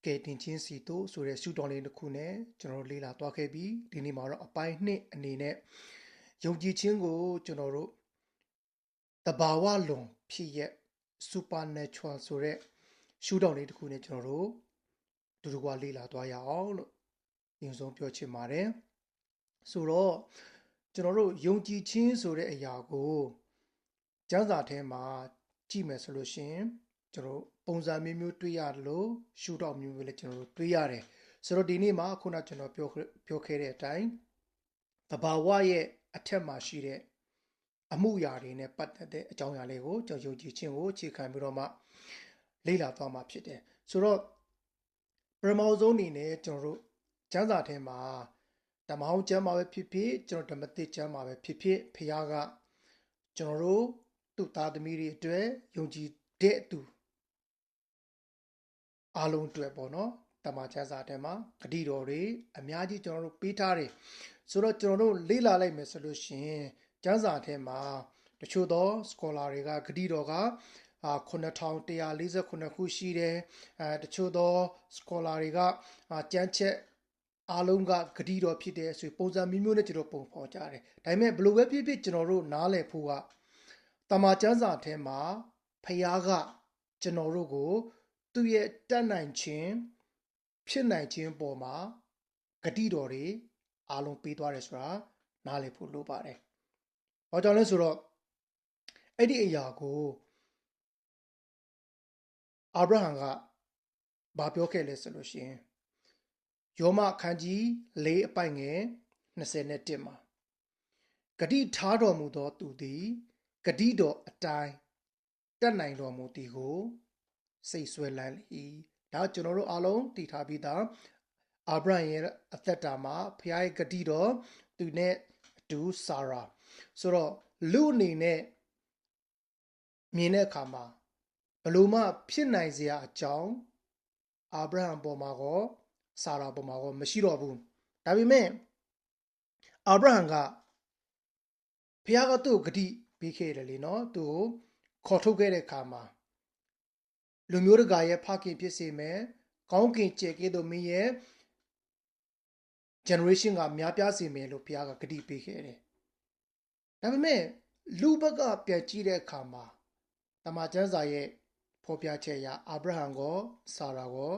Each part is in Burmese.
ကဲတင်ချင်းစီတို့ဆိုတဲ့ရှုထောင့်လေးတစ်ခုနဲ့ကျွန်တော်တို့လေ့လာသွားခဲ့ပြီးဒီနေ့မှာတော့အပိုင်း2အနေနဲ့ယုံကြည်ခြင်းကိုကျွန်တော်တို့တဘာဝလွန်ဖြစ်ရဲ့ supernatural ဆိုတဲ့ရှုထောင့်လေးတစ်ခုနဲ့ကျွန်တော်တို့တူတူကလေ့လာသွားရအောင်လို့ညွှန်ဆုံးပြောချင်ပါတယ်ဆိုတော့ကျွန်တော်တို့ယုံကြည်ခြင်းဆိုတဲ့အရာကိုကျမ်းစာထဲမှာကြည့်မယ်ဆိုလို့ရှိရင်ကျွန်တော်ပုံစံမျိုးတွေ့ရတယ်လို့ရှုထောင့်မျိုးလည်းကျွန်တော်တို့တွေ့ရတယ်ဆိုတော့ဒီနေ့မှာခုနကျွန်တော်ပြောခဲ့တဲ့အတိုင်းသဘာဝရဲ့အထက်မှာရှိတဲ့အမှုရာတွေနဲ့ပတ်သက်တဲ့အကြောင်းအရာလေးကိုကျွန်တော်ယုံကြည်ခြင်းကိုအခြေခံပြီးတော့မှလေ့လာသွားမှာဖြစ်တယ်ဆိုတော့ပထမဆုံးအနေနဲ့ကျွန်တော်တို့ကျမ်းစာထဲမှာဓမ္မဟောင်းကျမ်းမှာပဲဖြစ်ဖြစ်ကျွန်တော်ဓမ္မသစ်ကျမ်းမှာပဲဖြစ်ဖြစ်ဖခင်ကကျွန်တော်တို့သူ့သားသမီးတွေအတွက်ယုံကြည်တဲ့သူအားလုံးအတွက်ပေါ့နော်တမန်ကျမ်းစာထဲမှာဂတိတော်တွေအများကြီးကျွန်တော်တို့ပေးထားတယ်ဆိုတော့ကျွန်တော်တို့လေ့လာလိုက်မယ်ဆိုလို့ရှိရင်ကျမ်းစာထဲမှာတချို့သော scholar တွေကဂတိတော်က9149ခုရှိတယ်တချို့သော scholar တွေကကျမ်းချက်အားလုံးကဂတိတော်ဖြစ်တယ်ဆိုပုံစံမျိုးနဲ့ကျွန်တော်ပုံဖော်ကြတယ်ဒါပေမဲ့ဘလို့ပဲဖြစ်ဖြစ်ကျွန်တော်တို့နားလည်ဖို့ကတမန်ကျမ်းစာထဲမှာဖခင်ကကျွန်တော်တို့ကိုသူ့ရဲ့တတ်နိုင်ခြင်းဖြစ်နိုင်ခြင်းပေါ်မှာဂတိတော်တွေအားလုံးပေးသွားတယ်ဆိုတာနားလည်ဖို့လိုပါတယ်။ဘာကြောင့်လဲဆိုတော့အဲ့ဒီအရာကိုအာဗြဟံကဘာပြောခဲ့လဲဆိုလို့ရှိရင်ယောမခန်းကြီး၄အပိုင်ငယ်21မှာဂတိထားတော်မူသောသူသည်ဂတိတော်အတိုင်းတတ်နိုင်တော်မူသည်ကိုစိတ်ဆွဲလန်း၏ဒါကျွန်တော်တို့အားလုံးတည်ထားပြီးသားအာဗြဟံရဲ့အသက်တာမှာဖခင်ရဲ့ဂတိတော်သူနဲ့အတူဆာရာဆိုတော့လူအနေနဲ့မြင်တဲ့အခါမှာဘလို့မှဖြစ်နိုင်စရာအကြောင်းအာဗြဟံပေါ်မှာကောဆာရာပေါ်မှာကောမရှိတော့ဘူးဒါပေမဲ့အာဗြဟံကဖခင်ကသူ့ကိုဂတိပေးခဲ့တယ်လေနော်သူ့ကိုခေါ်ထုတ်ခဲ့တဲ့အခါမှာလူမျိုးတကာရဲ့ဖခင်ဖြစ်စေမယ်ကောင်းကင်ကျယ်ကဲ့သို့မင်းရဲ့ generation ကများပြားစေမယ်လို့ဘုရားကဂတိပေးခဲ့တယ်ဒါပေမဲ့လူဘက်ကပြန်ကြည့်တဲ့အခါမှာတမန်ကျမ်းစာရဲ့ဖော်ပြချက်အရအာဗြဟံကိုဆာရာကို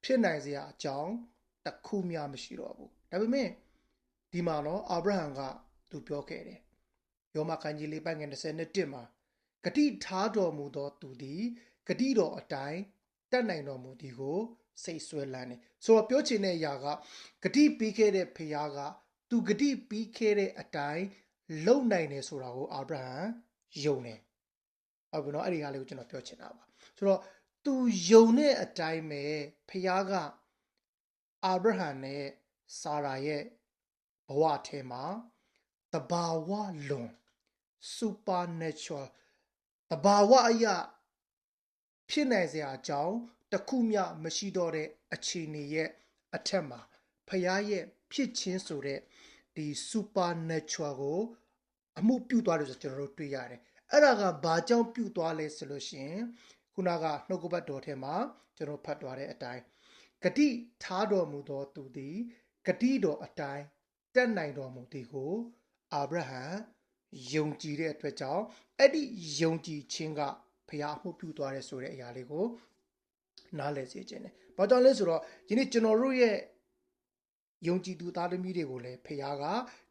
ဖြစ်နိုင်စရာအကြောင်းတစ်ခုမှမရှိတော့ဘူးဒါပေမဲ့ဒီမှာတော့အာဗြဟံကသူပြောခဲ့တယ်ယောမခန်းကြီး၄ပိုင်းငယ်21မှာဂတိထားတော်မူသောသူသည်ဂတိတော်အတိုင်းတတ်နိုင်တော်မူသည်ကိုစိတ်ဆွဲလန်းတယ်ဆိုတော့ပြောချင်တဲ့အရာကဂတိပြီးခဲ့တဲ့ဖခင်ကသူဂတိပြီးခဲ့တဲ့အတိုင်းလုံနိုင်တယ်ဆိုတာကိုအာဗြဟံယုံတယ်ဟုတ်ပြီနော်အဲ့ဒီဟာလေးကိုကျွန်တော်ပြောချင်တာပါဆိုတော့သူယုံတဲ့အတိုင်းပဲဖခင်ကအာဗြဟံနဲ့ဆာရာရဲ့ဘဝထဲမှာတဘာဝလွန် supernatural တဘာဝအရာဖြစ်နိုင်စရာအကြောင်းတစ်ခုမျှမရှိတော့တဲ့အခြေအနေရဲ့အထက်မှာဖခင်ရဲ့ဖြစ်ခြင်းဆိုတဲ့ဒီ supernatural ကိုအမှုပြုသွားတယ်ဆိုကျွန်တော်တို့တွေ့ရတယ်အဲ့ဒါကဘာကြောင့်ပြုသွားလဲဆိုလို့ရှိရင်ခုနကနှုတ်ကပတ်တော်ထဲမှာကျွန်တော်ဖတ်သွားတဲ့အတိုင်းဂတိထားတော်မူသောသူသည်ဂတိတော်အတိုင်းတတ်နိုင်တော်မူသည်ကိုအာဗြဟံယုံကြည်တဲ့အတွက်ကြောင့်အဲ့ဒီယုံကြည်ခြင်းကဖခင်မှုပြုသွားတယ်ဆိုတဲ့အရာလေးကိုနားလည်စေခြင်းတယ်။ဘာကြောင့်လဲဆိုတော့ဒီနေ့ကျွန်တော်တို့ရဲ့ယုံကြည်သူသားသမီးတွေကိုလည်းဖခင်က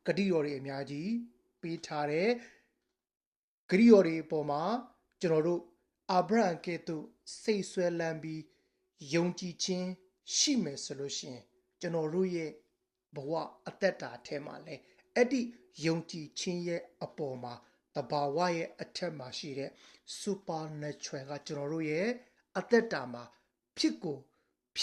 ဂတိတော်တွေအများကြီးပေးထားတယ်။ဂတိတော်တွေအပေါ်မှာကျွန်တော်တို့အာဗြဟံကဲ့သို့စိတ်ဆွဲလန်းပြီးယုံကြည်ခြင်းရှိမယ်ဆိုလို့ရှိရင်ကျွန်တော်တို့ရဲ့ဘဝအသက်တာထဲမှာလည်းအဲ့ဒီယုံကြည်ခြင်းရဲ့အပေါ်မှာတဘာဝရဲ့အထက်မှာရှိတဲ့ supernatural ကကျွန်တော်တို့ရဲ့အသက်တာမှာဖြ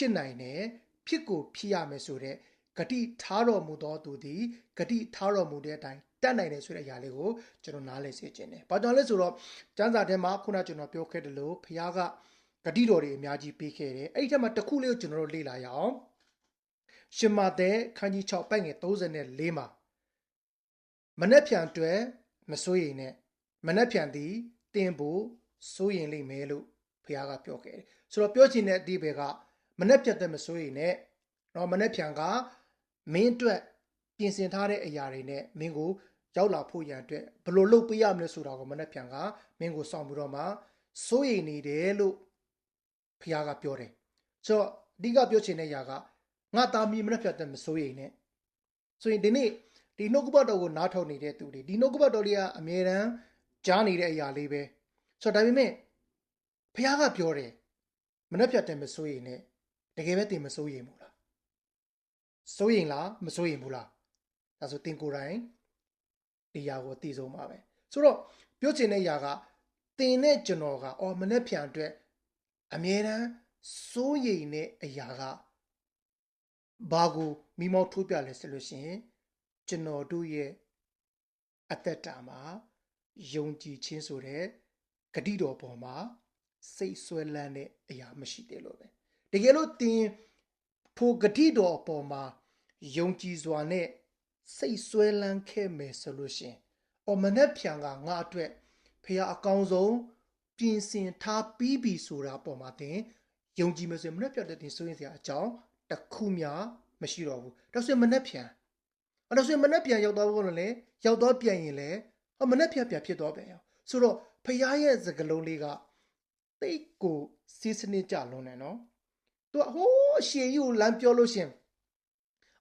စ်နိုင်တယ်ဖြစ်ရမယ်ဆိုတဲ့ဂတိထားတော်မူသောသူသည်ဂတိထားတော်မူတဲ့အတိုင်းတတ်နိုင်တယ်ဆိုတဲ့အရာလေးကိုကျွန်တော်နားလည်စေခြင်းတယ်။ဘာကြောင့်လဲဆိုတော့ကျမ်းစာထဲမှာခုနကျွန်တော်ပြောခဲ့တယ်လို့ဖခင်ကဂတိတော်တွေအများကြီးပေးခဲ့တယ်။အဲ့ဒီထဲမှာတစ်ခုလေးကိုကျွန်တော်တို့လေ့လာရအောင်။ရှင်မာသက်ခန်းကြီး6ပိုက်ငယ်34မှာမနှက်ဖြန်တွဲမစိုးရိမ်နဲ့မနှက်ဖြန်သည်တင်ဖို့စိုးရိမ်လိမ့်မယ်လို့ဖခင်ကပြောခဲ့တယ်။ဆိုတော့ပြောချင်တဲ့အဓိပ္ပာယ်က မနှက်ပြတ်တဲ့မစိုးရင်နဲ့တော့မနှက်ဖြန်ကမင်းအတွက်ပြင်ဆင်ထားတဲ့အရာတွေနဲ့မင်းကိုရောက်လာဖို့ရန်အတွက်ဘယ်လိုလုပ်ပေးရမလဲဆိုတာကိုမနှက်ဖြန်ကမင်းကိုစောင့်ပြီးတော့မှစိုးရိမ်နေတယ်လို့ဖခင်ကပြောတယ်ဆိုတော့အဓိကပြောချင်တဲ့အရာကငါသားမီးမနှက်ဖြတ်တဲ့မစိုးရိမ်နဲ့ဆိုရင်ဒီနေ့ဒီနှုတ်ကပတ်တော်ကိုနားထောင်နေတဲ့သူတွေဒီနှုတ်ကပတ်တော်လေးကအမြဲတမ်းကြားနေတဲ့အရာလေးပဲဆိုတော့ဒါပေမဲ့ဖခင်ကပြောတယ်မနှက်ဖြတ်တဲ့မစိုးရိမ်နဲ့တကယ်ပဲတင်မစိုးရိမ်ဘူးလားစိုးရိမ်လားမစိုးရိမ်ဘူးလားဒါဆိုတင်ကိုယ်တိုင်ဒီຢာကိုအသိဆုံးပါပဲဆိုတော့ပြောချင်တဲ့အရာကတင်နဲ့ကျွန်တော်ကမနှက်ဖြန်အတွက်အမြဲတမ်းစိုးရိမ်တဲ့အရာကဘာကိုမိမောက်ထိုးပြလဲဆိုလို့ရှိရင်ကျွန်တော်တို့ရဲ့အသက်တာမှာယုံကြည်ခြင်းဆိုတဲ့ဂတိတော်ပေါ်မှာစိတ်ဆွဲလန်းတဲ့အရာမရှိသေးလို့ပဲတကယ်လို့တင်ထိုဂတိတော်အပေါ်မှာယုံကြည်စွာနဲ့စိတ်ဆွဲလန်းခဲ့မယ်ဆိုလို့ရှိရင်မနှက်ဖြန်ကငါအတွက်ဖခင်အကောင်းဆုံးပြင်ဆင်ထားပြီးပြီဆိုတာပေါ်မှာတင်ယုံကြည်မယ်ဆိုရင်မနှက်ဖြန်တဲ့တင်စိုးရင်စရာအကြောင်းတစ်ခုမှမရှိတော့ဘူးဒါဆိုရင်မနှက်ဖြန်အဲ့ဒါဆိုရင်မနှက်ဖြန်ရောက်သွားဖို့လည်းရောက်သွားပြန်ရင်လည်းမနှက်ဖြန်ပြန်ဖြစ်သွားပြန်ရောဆိုတော့ဖခင်ရဲ့စကားလုံးလေးကတိတ်ကိုစီးစနစ်ကြလွန်းတယ်နော်သူကဟိုးရှေးကြီးကိုလမ်းပြောလို့ရှင်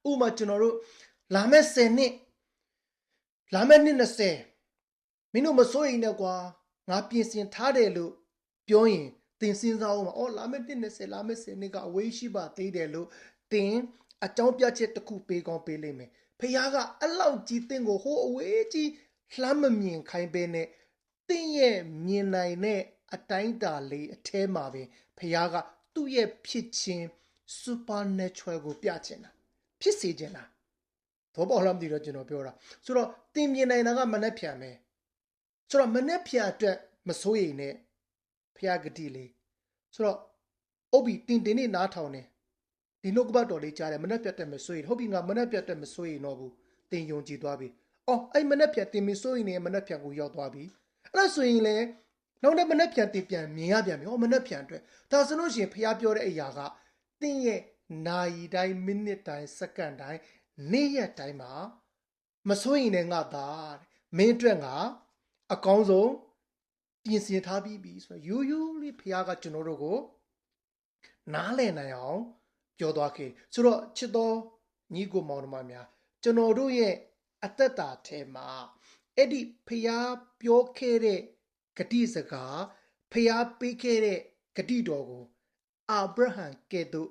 ဥပမာကျွန်တော်တို့လာမယ့်10နှစ်လာမယ့်နှစ်20မင်းတို့မစိုးရိမ်နဲ့ကွာငါပြင်ဆင်ထားတယ်လို့ပြောရင်တင်စဉ်းစားအောင်လာမယ့်နှစ်20လာမယ့်10နှစ်ကအဝေးရှိပါသေးတယ်လို့တင်အကြောင်းပြချက်တစ်ခုပေးကောင်းပေးလိမ့်မယ်ဖခင်ကအဲ့လောက်ကြီးတင်ကိုဟိုးအဝေးကြီးလှမ်းမမြင်ခိုင်းပေးနဲ့တင်ရဲ့မြင်နိုင်တဲ့အတိုင်းအတာလေးအထဲမှာပဲဖခင်ကသူ့ရဲ့ဖြစ်ခြင်း supernatural ကိုပြချင်တာဖြစ်စေချင်တာတော့ပေါ်လာမသိတော့ကျွန်တော်ပြောတာဆိုတော့တင်မြင်နိုင်တာကမနှက်ဖြန်ပဲဆိုတော့မနှက်ဖြန်အတွက်မစိုးရိမ်နဲ့ဖခင်ဂတိလေးဆိုတော့အုပ်ပြီးတင်နေနားထောင်နေဒီနှုတ်ကပတ်တော်လေးကြားတယ်မနှက်ပြတ်တဲ့မစိုးရိမ်ဟုတ်ပြီငါမနှက်ပြတ်တဲ့မစိုးရိမ်တော့ဘူးတင်ယုံကြည်သွားပြီအဲ့မနှက်ဖြန်တင်မစိုးရိမ်နေမနှက်ဖြန်ကိုရောက်သွားပြီအဲ့ဒါဆိုရင်လေနောက်တဲ့မနှက်ဖြန်တင်ပြန်မြင်ရပြန်ပြီမနှက်ဖြန်အတွက်ဒါဆိုလို့ရှိရင်ဖခင်ပြောတဲ့အရာကတင်ရဲ့နာရီတိုင်းမိနစ်တိုင်းစက္ကန့်တိုင်းနေ့ရက်တိုင်းမှာမစိုးရင်လည်းငါသားမင်းအတွက်ငါအကောင်းဆုံးပြင်ဆင်ထားပြီးပြီဆိုတော့ယူယူလေးဖခင်ကကျွန်တော်တို့ကိုနားလည်နိုင်အောင်ပြောသွားခဲ့ဆိုတော့ချစ်တော်ညီကိုမောင်နှမများကျွန်တော်တို့ရဲ့အသက်တာထဲမှာအဲ့ဒီဖခင်ပြောခဲ့တဲ့ဂတိစကားဖခင်ပေးခဲ့တဲ့ဂတိတော်ကိုအာဗြဟံကဲ့သို့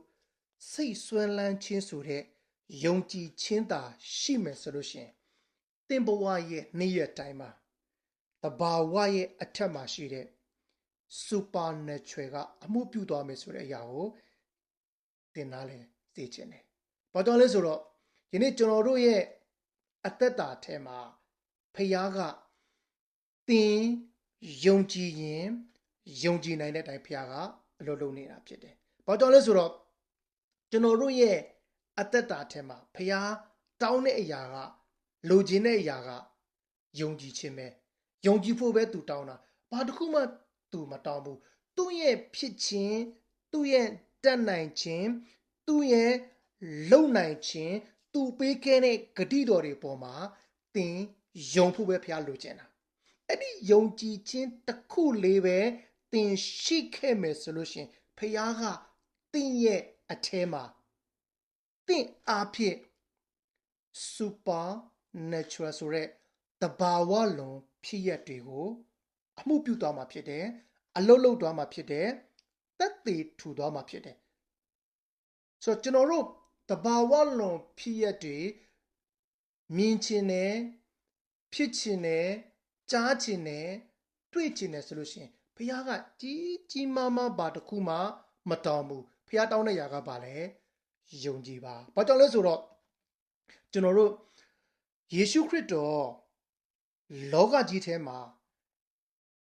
စိတ်ဆွဲလန်းခြင်းဆိုတဲ့ယုံကြည်ခြင်းသာရှိမယ်ဆိုလို့ရှိရင်သင်ဘဝရဲ့နေ့ရက်တိုင်းမှာတဘာဝရဲ့အထက်မှာရှိတဲ့ supernatural ကအမှုပြုသွားမယ်ဆိုတဲ့အရာကိုသင်နားလည်သိချင်တယ်။ဘာကြောင့်လဲဆိုတော့ယနေ့ကျွန်တော်တို့ရဲ့အသက်တာထဲမှာဖခင်ကသင်ယုံကြည်ရင်ယုံကြည်နိုင်တဲ့အတိုင်းဖခင်ကအလုပ်လုပ်နေတာဖြစ်တယ်။ဘာကြောင့်လဲဆိုတော့ကျွန်တော်တို့ရဲ့အသက်တာထဲမှာဖခင်တောင်းတဲ့အရာကလိုချင်တဲ့အရာကယုံကြည်ခြင်းပဲယုံကြည်ဖို့ပဲသူတောင်းတာဘာတစ်ခုမှသူမတောင်းဘူးသူ့ရဲ့ဖြစ်ခြင်းသူ့ရဲ့တတ်နိုင်ခြင်းသူ့ရဲ့လုံနိုင်ခြင်းသူပေးခဲ့တဲ့ဂတိတော်တွေပေါ်မှာသင်ယုံဖို့ပဲဖခင်လိုချင်တာအဲ့ဒီယုံကြည်ခြင်းတစ်ခုလေးပဲသင်ရှိခဲ့မယ်ဆိုလို့ရှိရင်ဖခင်ကသင်ရဲ့အထဲမှာသင်အားဖြင့် supernatural ဆိုတဲ့တဘာဝလွန်ဖြစ်ရက်တွေကိုအမှုပြုသွားမှာဖြစ်တယ်အလုတ်လုတ်သွားမှာဖြစ်တယ်သက်သေထူသွားမှာဖြစ်တယ်ဆိုတော့ကျွန်တော်တို့တဘာဝလွန်ဖြစ်ရက်တွေမြင်ချင်တယ်ဖြစ်ချင်တယ်ကြားချင်တယ်တွေ့ချင်တယ်ဆိုလို့ရှိရင်ဘုရားကကြီးကြီးမားမားဘာတစ်ခုမှမတောင်းဘူးဘုရားတောင်းတဲ့ຢာကပါလဲယုံကြည်ပါဘာကြောင့်လဲဆိုတော့ကျွန်တော်တို့ယေရှုခရစ်တော်လောကကြီးထဲမှာ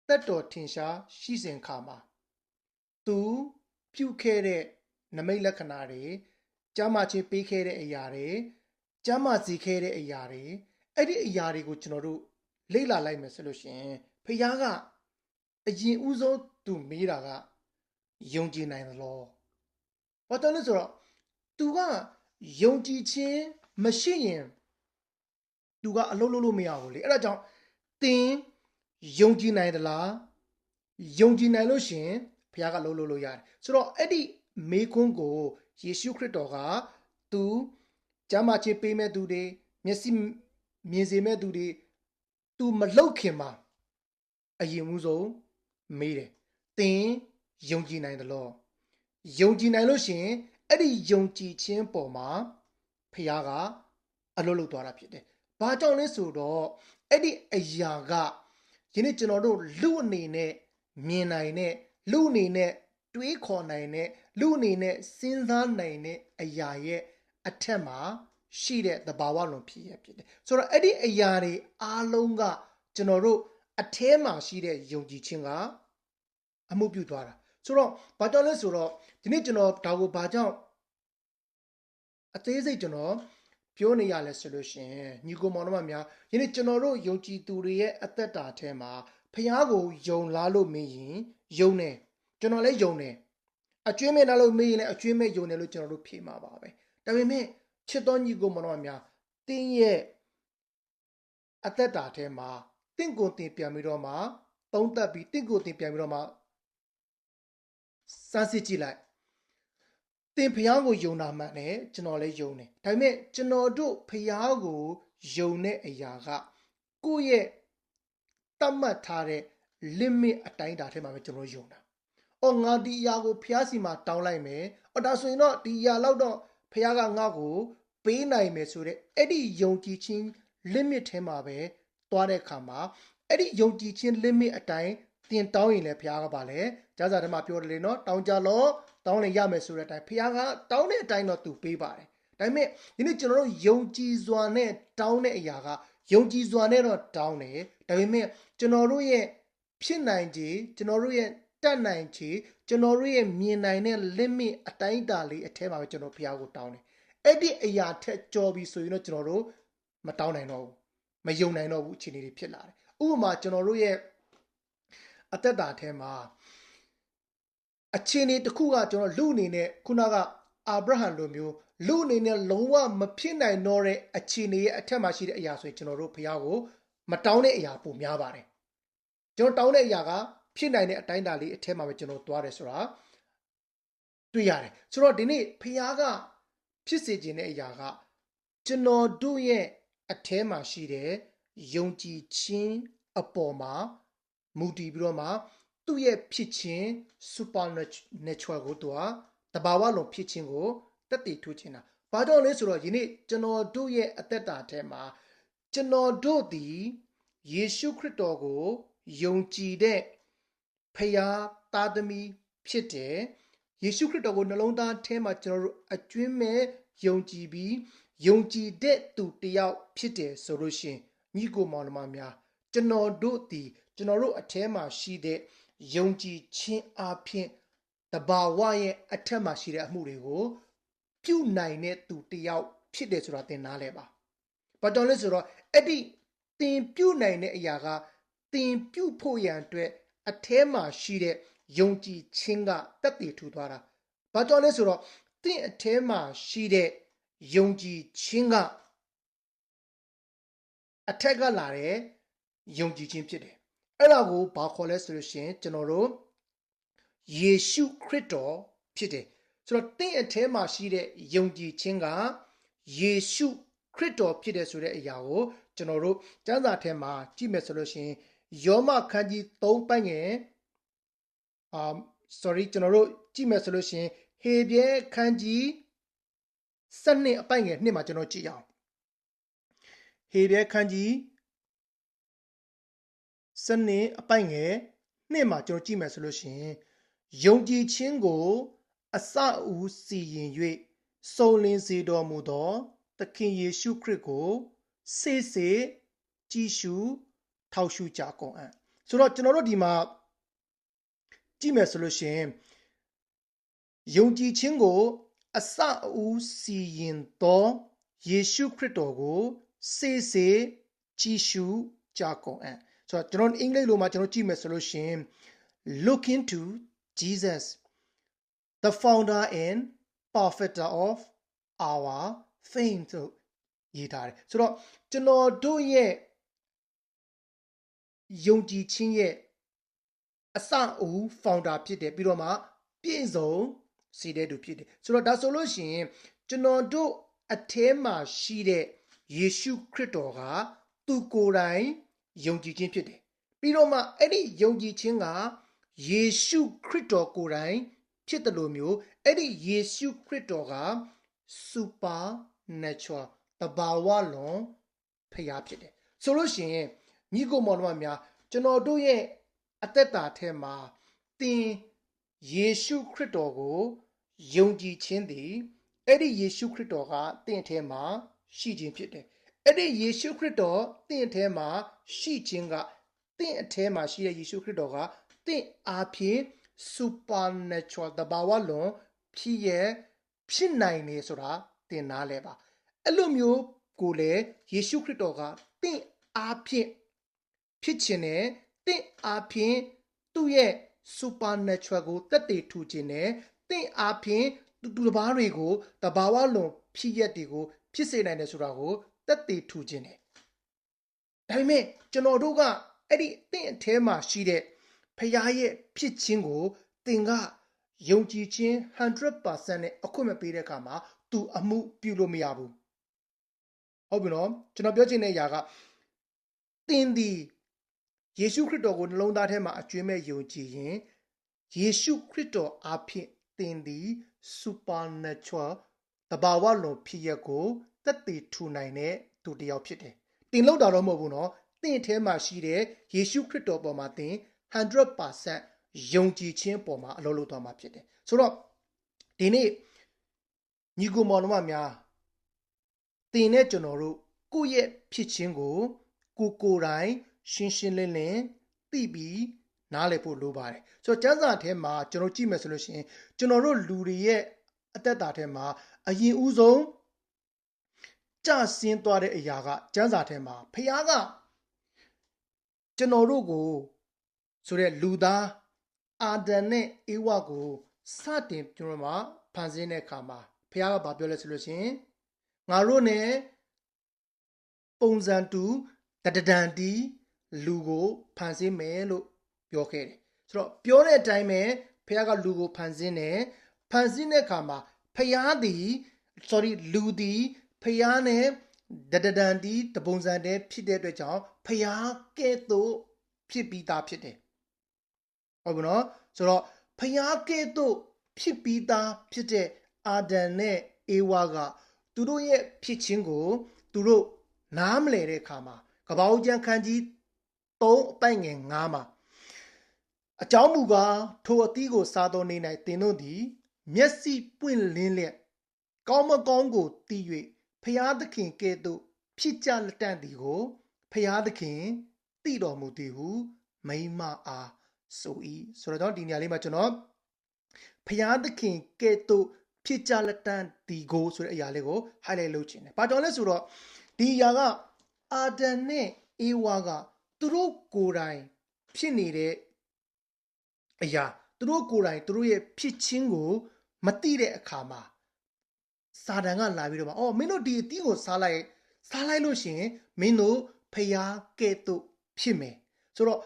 သက်တော်ထင်ရှားရှိစဉ်ခါမှာသူပြုခဲ့တဲ့နမိတ်လက္ခဏာတွေကျမ်းမာခြင်းပေးခဲ့တဲ့အရာတွေကျမ်းမာစေခဲ့တဲ့အရာတွေအဲ့ဒီအရာတွေကိုကျွန်တော်တို့လေ့လာလိုက်မယ်ဆိုလို့ရှိရင်ဖခင်ကအရင်ဦးဆုံးသူမေးတာကယုံကြည်နိုင်သလား ဘာကြောင့်လဲဆိုတော့သူကယုံကြည်ခြင်းမရှိရင်သူကအလုပ်လုပ်လို့မရဘူးလေအဲ့ဒါကြောင့်သင်ယုံကြည်နိုင်သလားယုံကြည်နိုင်လို့ရှင်ဘုရားကလုပ်လို့ရတယ်ဆိုတော့အဲ့ဒီမေခွန်းကိုယေရှုခရစ်တော်ကသူကျမ်းမာခြင်းပေးမဲ့သူတွေမျက်စိမြင်စေမဲ့သူတွေသူမလှုပ်ခင်မှာအရင်မှုဆုံးမေးတယ်သင်ယုံကြည်နိုင်သလားယုံကြည်နိုင်လို့ရှင်အဲ့ဒီယုံကြည်ခြင်းပေါ်မှာဖခင်ကအလုပ်လုပ်သွားတာဖြစ်တယ်။ဘာကြောင့်လဲဆိုတော့အဲ့ဒီအရာကယနေ့ကျွန်တော်တို့လူအနေနဲ့မြင်နိုင်တဲ့လူအနေနဲ့တွေးခေါ်နိုင်တဲ့လူအနေနဲ့စဉ်းစားနိုင်တဲ့အရာရဲ့အထက်မှာရှိတဲ့သဘာဝလွန်ဖြစ်ရဖြစ်တယ်။ဆိုတော့အဲ့ဒီအရာတွေအားလုံးကကျွန်တော်တို့အထဲမှာရှိတဲ့ယုံကြည်ခြင်းကအမှုပြုသွားတာ။ဆိုတော့ဘာကြောင့်လဲဆိုတော့ဒီနေ့ကျွန်တော်ဒါကိုဘာကြောင့်အသေးစိတ်ကျွန်တော်ပြောနေရလဲဆိုလို့ရှိရင်ညီကိုမောင်တို့များယနေ့ကျွန်တော်တို့ယုံကြည်သူတွေရဲ့အသက်တာထဲမှာဖခင်ကိုယုံလားလို့မေးရင်ယုံတယ်ကျွန်တော်လည်းယုံတယ်အကျွမ်းမဲ့လားလို့မေးရင်လည်းအကျွမ်းမဲ့ယုံတယ်လို့ကျွန်တော်တို့ဖြေမှာပါပဲဒါပေမဲ့ချစ်တော်ညီကိုမောင်တို့များတင်းရဲ့အသက်တာထဲမှာတင့်ကိုတင်ပြန်ပြီးတော့မှသုံးသပ်ပြီးတင့်ကိုတင်ပြန်ပြီးတော့မှစမ်းစစ်ကြည့်လိုက်သင်ဖျားကိုယုံတာမှန်တယ်ကျွန်တော်လည်းယုံတယ်ဒါပေမဲ့ကျွန်တော်တို့ဖျားကိုယုံတဲ့အရာကကိုယ့်ရဲ့တတ်မှတ်ထားတဲ့ limit အတိုင်းတာထဲမှာပဲကျွန်တော်ယုံတာ။အော်ငါဒီအရာကိုဖျားစီမှာတောင်းလိုက်မယ်။အော်ဒါဆိုရင်တော့ဒီအရာလောက်တော့ဖျားကငါ့ကိုပေးနိုင်မယ်ဆိုတဲ့အဲ့ဒီယုံကြည်ခြင်း limit ထဲမှာပဲသွားတဲ့အခါမှာအဲ့ဒီယုံကြည်ခြင်း limit အတိုင်းသင်တောင်းရင်လည်းဖျားကပါလေ။ကျမ်းစာထဲမှာပြောတယ်လေနော်တောင်းကြလို့တောင်းလည်းရမယ်ဆိုတဲ့အတိုင်းဖခင်ကတောင်းတဲ့အတိုင်းတော့သူပေးပါတယ်။ဒါပေမဲ့ဒီနေ့ကျွန်တော်တို့ယုံကြည်စွာနဲ့တောင်းတဲ့အရာကယုံကြည်စွာနဲ့တော့တောင်းတယ်။ဒါပေမဲ့ကျွန်တော်တို့ရဲ့ဖြစ်နိုင်ခြေကျွန်တော်တို့ရဲ့တတ်နိုင်ခြေကျွန်တော်တို့ရဲ့မြင်နိုင်တဲ့ limit အတိုင်းအတာလေးအထက်မှာပဲကျွန်တော်ဖခင်ကိုတောင်းတယ်။အဲ့ဒီအရာထက်ကျော်ပြီးဆိုရင်တော့ကျွန်တော်တို့မတောင်းနိုင်တော့ဘူး။မယုံနိုင်တော့ဘူးအခြေအနေတွေဖြစ်လာတယ်။ဥပမာကျွန်တော်တို့ရဲ့အသက်တာထဲမှာအခြေအနေတစ်ခုကကျွန်တော်လူအနေနဲ့ခုနကအာဗြဟံလိုမျိုးလူအနေနဲ့လုံးဝမဖြစ်နိုင်တော့တဲ့အခြေအနေရဲ့အထက်မှာရှိတဲ့အရာဆိုရင်ကျွန်တော်တို့ဖခင်ကိုမတောင်းတဲ့အရာပိုများပါတယ်ကျွန်တော်တောင်းတဲ့အရာကဖြစ်နိုင်တဲ့အတိုင်းအတာလေးအထက်မှာပဲကျွန်တော်သွားတယ်ဆိုတာတွေ့ရတယ်ဆိုတော့ဒီနေ့ဖခင်ကဖြစ်စေခြင်းတဲ့အရာကကျွန်တော်တို့ရဲ့အထဲမှာရှိတဲ့ယုံကြည်ခြင်းအပေါ်မှာမူတည်ပြီးတော့မှသူ့ရဲ့ဖြစ်ခြင်း supernatural ကိုသူကတဘာဝလုံးဖြစ်ခြင်းကိုတက်တည်ထူးခြင်းတာဘာကြောင့်လဲဆိုတော့ယနေ့ကျွန်တော်တို့ရဲ့အသက်တာထဲမှာကျွန်တော်တို့သည်ယေရှုခရစ်တော်ကိုယုံကြည်တဲ့ဖခင်သားသမီးဖြစ်တယ်ယေရှုခရစ်တော်ကိုနှလုံးသားထဲမှာကျွန်တော်တို့အကျွမ်းမဲ့ယုံကြည်ပြီးယုံကြည်တဲ့သူတယောက်ဖြစ်တယ်ဆိုလို့ရှိရင်ညီကိုမောင်နှမများကျွန်တော်တို့သည်ကျွန်တော်တို့အထဲမှာရှိတဲ့ယုံကြည်ခြင်းအပြင်တဘာဝရဲ့အထက်မှာရှိတဲ့အမှုတွေကိုပြုနိုင်တဲ့သူတယောက်ဖြစ်တယ်ဆိုတာသင်နားလဲပါ။ဘာကြောင့်လဲဆိုတော့အဲ့ဒီသင်ပြုနိုင်တဲ့အရာကသင်ပြုဖို့ရန်အတွက်အထဲမှာရှိတဲ့ယုံကြည်ခြင်းကတက်တည်ထူသွားတာ။ဘာကြောင့်လဲဆိုတော့သင်အထဲမှာရှိတဲ့ယုံကြည်ခြင်းကအထက်ကလာတဲ့ယုံကြည်ခြင်းဖြစ်တယ်။အဲ့ဒါကိုဘာခေါ်လဲဆိုလို့ရှိရင်ကျွန်တော်တို့ယေရှုခရစ်တော်ဖြစ်တယ်ဆိုတော့သင်အထဲမှာရှိတဲ့ယုံကြည်ခြင်းကယေရှုခရစ်တော်ဖြစ်တယ်ဆိုတဲ့အရာကိုကျွန်တော်တို့ကျမ်းစာထဲမှာကြည့်မယ်ဆိုလို့ရှိရင်ယောမခန်းကြီး3ပိုင်းငယ်ကျွန်တော်တို့ကြည့်မယ်ဆိုလို့ရှိရင်ဟေပြဲခန်းကြီး7အပိုင်းငယ်2မှာကျွန်တော်ကြည့်အောင်ဟေပြဲခန်းကြီး7အပိုင်းငယ်2မှာကျွန်တော်ကြည့်မယ်ဆိုလို့ရှိရင်ယုံကြည်ခြင်းကိုအစအဦးစီရင်၍စုံလင်စေတော်မူသောသခင်ယေရှုခရစ်ကိုစေစေကြည်ရှုထောက်ရှုကြကုန်အံ့ဆိုတော့ကျွန်တော်တို့ဒီမှာကြည့်မယ်ဆိုလို့ရှိရင်ယုံကြည်ခြင်းကိုအစအဦးစီရင်သောယေရှုခရစ်တော်ကိုစေစေကြည်ရှုကြကုန်အံ့ဆိုတော့ကျွန်တော်အင်္ဂလိပ်လိုမှာကျွန်တော်ကြည့်မယ်ဆိုလို့ရှိရင် look into Jesus the founder and perfecter of our faith ဆိုရေးထားတယ်ဆိုတော့ကျွန်တော်တို့ရဲ့ယုံကြည်ခြင်းရဲ့အစအဦး founder ဖြစ်တယ်ပြီးတော့မှပြည့်စုံစေတဲ့သူဖြစ်တယ်ဆိုတော့ဒါဆိုလို့ရှိရင်ကျွန်တော်တို့အထဲမှာရှိတဲ့ယေရှုခရစ်တော်ကသူကိုယ်တိုင်ယုံကြည်ခြင်းဖြစ်တယ်ပြီးတော့မှအဲ့ဒီယုံကြည်ခြင်းကယေရှုခရစ်တော်ကိုယ်တိုင်ဖြစ်တယ်လို့မျိုးအဲ့ဒီယေရှုခရစ်တော်က supernatural တဘာဝလွန်ဖျားဖြစ်တယ်ဆိုလို့ရှိရင်ညီကိုမောင်တို့များကျွန်တော်တို့ရဲ့အသက်တာထဲမှာသင်ယေရှုခရစ်တော်ကိုယုံကြည်ခြင်းသည်အဲ့ဒီယေရှုခရစ်တော်ကသင်ထဲမှာရှိခြင်းဖြစ်တယ်အဲ့ဒီယေရှုခရစ်တော်သင်ထဲမှာရှိခြင်းကသင်အထဲမှာရှိတဲ့ယေရှုခရစ်တော်ကသင်အားဖြင့် supernatural တဘာဝလွန်ဖြစ်နိုင်နေဆိုတာသင်နားလဲပါအဲ့လိုမျိုးကိုလေယေရှုခရစ်တော်ကသင်အားဖြင့်ဖြစ်ခြင်းနဲ့သင်အားဖြင့်သူ့ရဲ့ supernatural ကိုတက်တည်ထူခြင်းနဲ့သင်အားဖြင့်သူတစ်ပါးတွေကိုတဘာဝလွန်ဖြစ်ရက်တွေကိုဖြစ်စေနိုင်တယ်ဆိုတာကိုတက်တည်ထူခြင်းနဲ့ဒါပေမဲ့ကျွန်တော်တို့ကအဲ့ဒီသင်အထဲမှာရှိတဲ့ဖခင်ရဲ့ဖြစ်ခြင်းကိုသင်ကယုံကြည်ခြင်း 100% နဲ့အခွင့်မပေးတဲ့အခါမှာသူအမှုပြုလို့မရဘူးဟုတ်ပြီနော်ကျွန်တော်ပြောချင်တဲ့အရာကသင်သည်ယေရှုခရစ်တော်ကိုနှလုံးသားထဲမှာအကျွမ်းမဲ့ယုံကြည်ရင်ယေရှုခရစ်တော်အဖြစ်သင်သည် supernatural တဘာဝလွန်ဖြစ်ရက်ကိုသက်သေထူနိုင်တဲ့သူတစ်ယောက်ဖြစ်တယ်။သင်လောက်တာတော့မဟုတ်ဘူးနော်။သင်ထဲမှာရှိတဲ့ယေရှုခရစ်တော်ပေါ်မှာသင် 100% ယုံကြည်ခြင်းပေါ်မှာအလုပ်လုပ်သွားမှာဖြစ်တယ်။ဆိုတော့ဒီနေ့ညီကိုမောင်နှမများသင်နဲ့ကျွန်တော်တို့ကိုယ့်ရဲ့ဖြစ်ခြင်းကိုကိုယ်တိုင်ရှင်းရှင်းလင်းလင်းသိပြီးနားလည်ဖို့လိုပါတယ်ဆိုတော့ကျမ်းစာထဲမှာကျွန်တော်ကြည့်မယ်ဆိုလို့ရှိရင်ကျွန်တော်တို့လူတွေရဲ့အသက်တာထဲမှာအရင်ဦးဆုံးကြဆင်းသွားတဲ့အရာကကျမ်းစာထဲမှာဖခင်ကကျွန်တော်တို့ကိုဆိုတဲ့လူသားအာဒံနဲ့အေဝါကိုစတင်ကျွန်တော်မှာဖန်ဆင်းတဲ့အခါမှာဖခင်ကဘာပြောလဲဆိုလို့ရှိရင်ငါတို့ ਨੇ ပုံစံတူတဒံတီလူကိုဖန်ဆင်းမယ်လို့ပြောခဲ့တယ်ဆိုတော့ပြောတဲ့အတိုင်းပဲဖခင်ကလူကိုဖန်ဆင်းတယ်ဖန်ဆင်းတဲ့အခါမှာဖခင်သည် လူသည်ဖခင်နဲ့တဒံတီတပုံစံတည်းဖြစ်တဲ့အတွက်ကြောင့်ဖခင်ကဲ့သို့ဖြစ်ပြီးသားဖြစ်တယ်ဟုတ်ပြီနော်ဆိုတော့ဖခင်ကဲ့သို့ဖြစ်ပြီးသားဖြစ်တဲ့အာဒံနဲ့အေဝါကသူတို့ရဲ့ဖြစ်ခြင်းကိုသူတို့နားမလည်တဲ့အခါမှာကပ္ပဦးကျမ်းခန်းကြီး3အပိုင်ငယ်9မှာအကြောင်းမူကားထိုအသီးကိုစားသောနေ့၌သင်တို့သည်မျက်စိပွင့်လင်းလျက်ကောင်းမကောင်းကိုသိ၍ဖျားသခင်ကဲ့သို့ဖြစ်ကြလက်တန့်သည်ကိုဖျားသခင်သိတော်မူသည်ဟုမိမအားဆို၏ဆိုတော့ဒီနေရာလေးမှာကျွန်တော်ဖျားသခင်ကဲ့သို့ဖြစ်ကြလက်တန့်သည်ကိုဆိုတဲ့အရာလေးကို highlight လုပ်ချင်တယ်။ဘာကြောင့်လဲဆိုတော့ဒီအရာကအာဒံနဲ့အေဝါကသူတို့ကိုယ်တိုင်ဖြစ်နေတဲ့အရာသူတို့ကိုယ်တိုင်သူတို့ရဲ့ဖြစ်ချင်းကိုမသိတဲ့အခါမှာစာတန်ကလာပြီးတော့အော်မင်းတို့ဒီအသီးကိုစားလိုက်လို့ရှိရင်မင်းတို့ဖျားကဲ့သို့ဖြစ်မယ်ဆိုတော့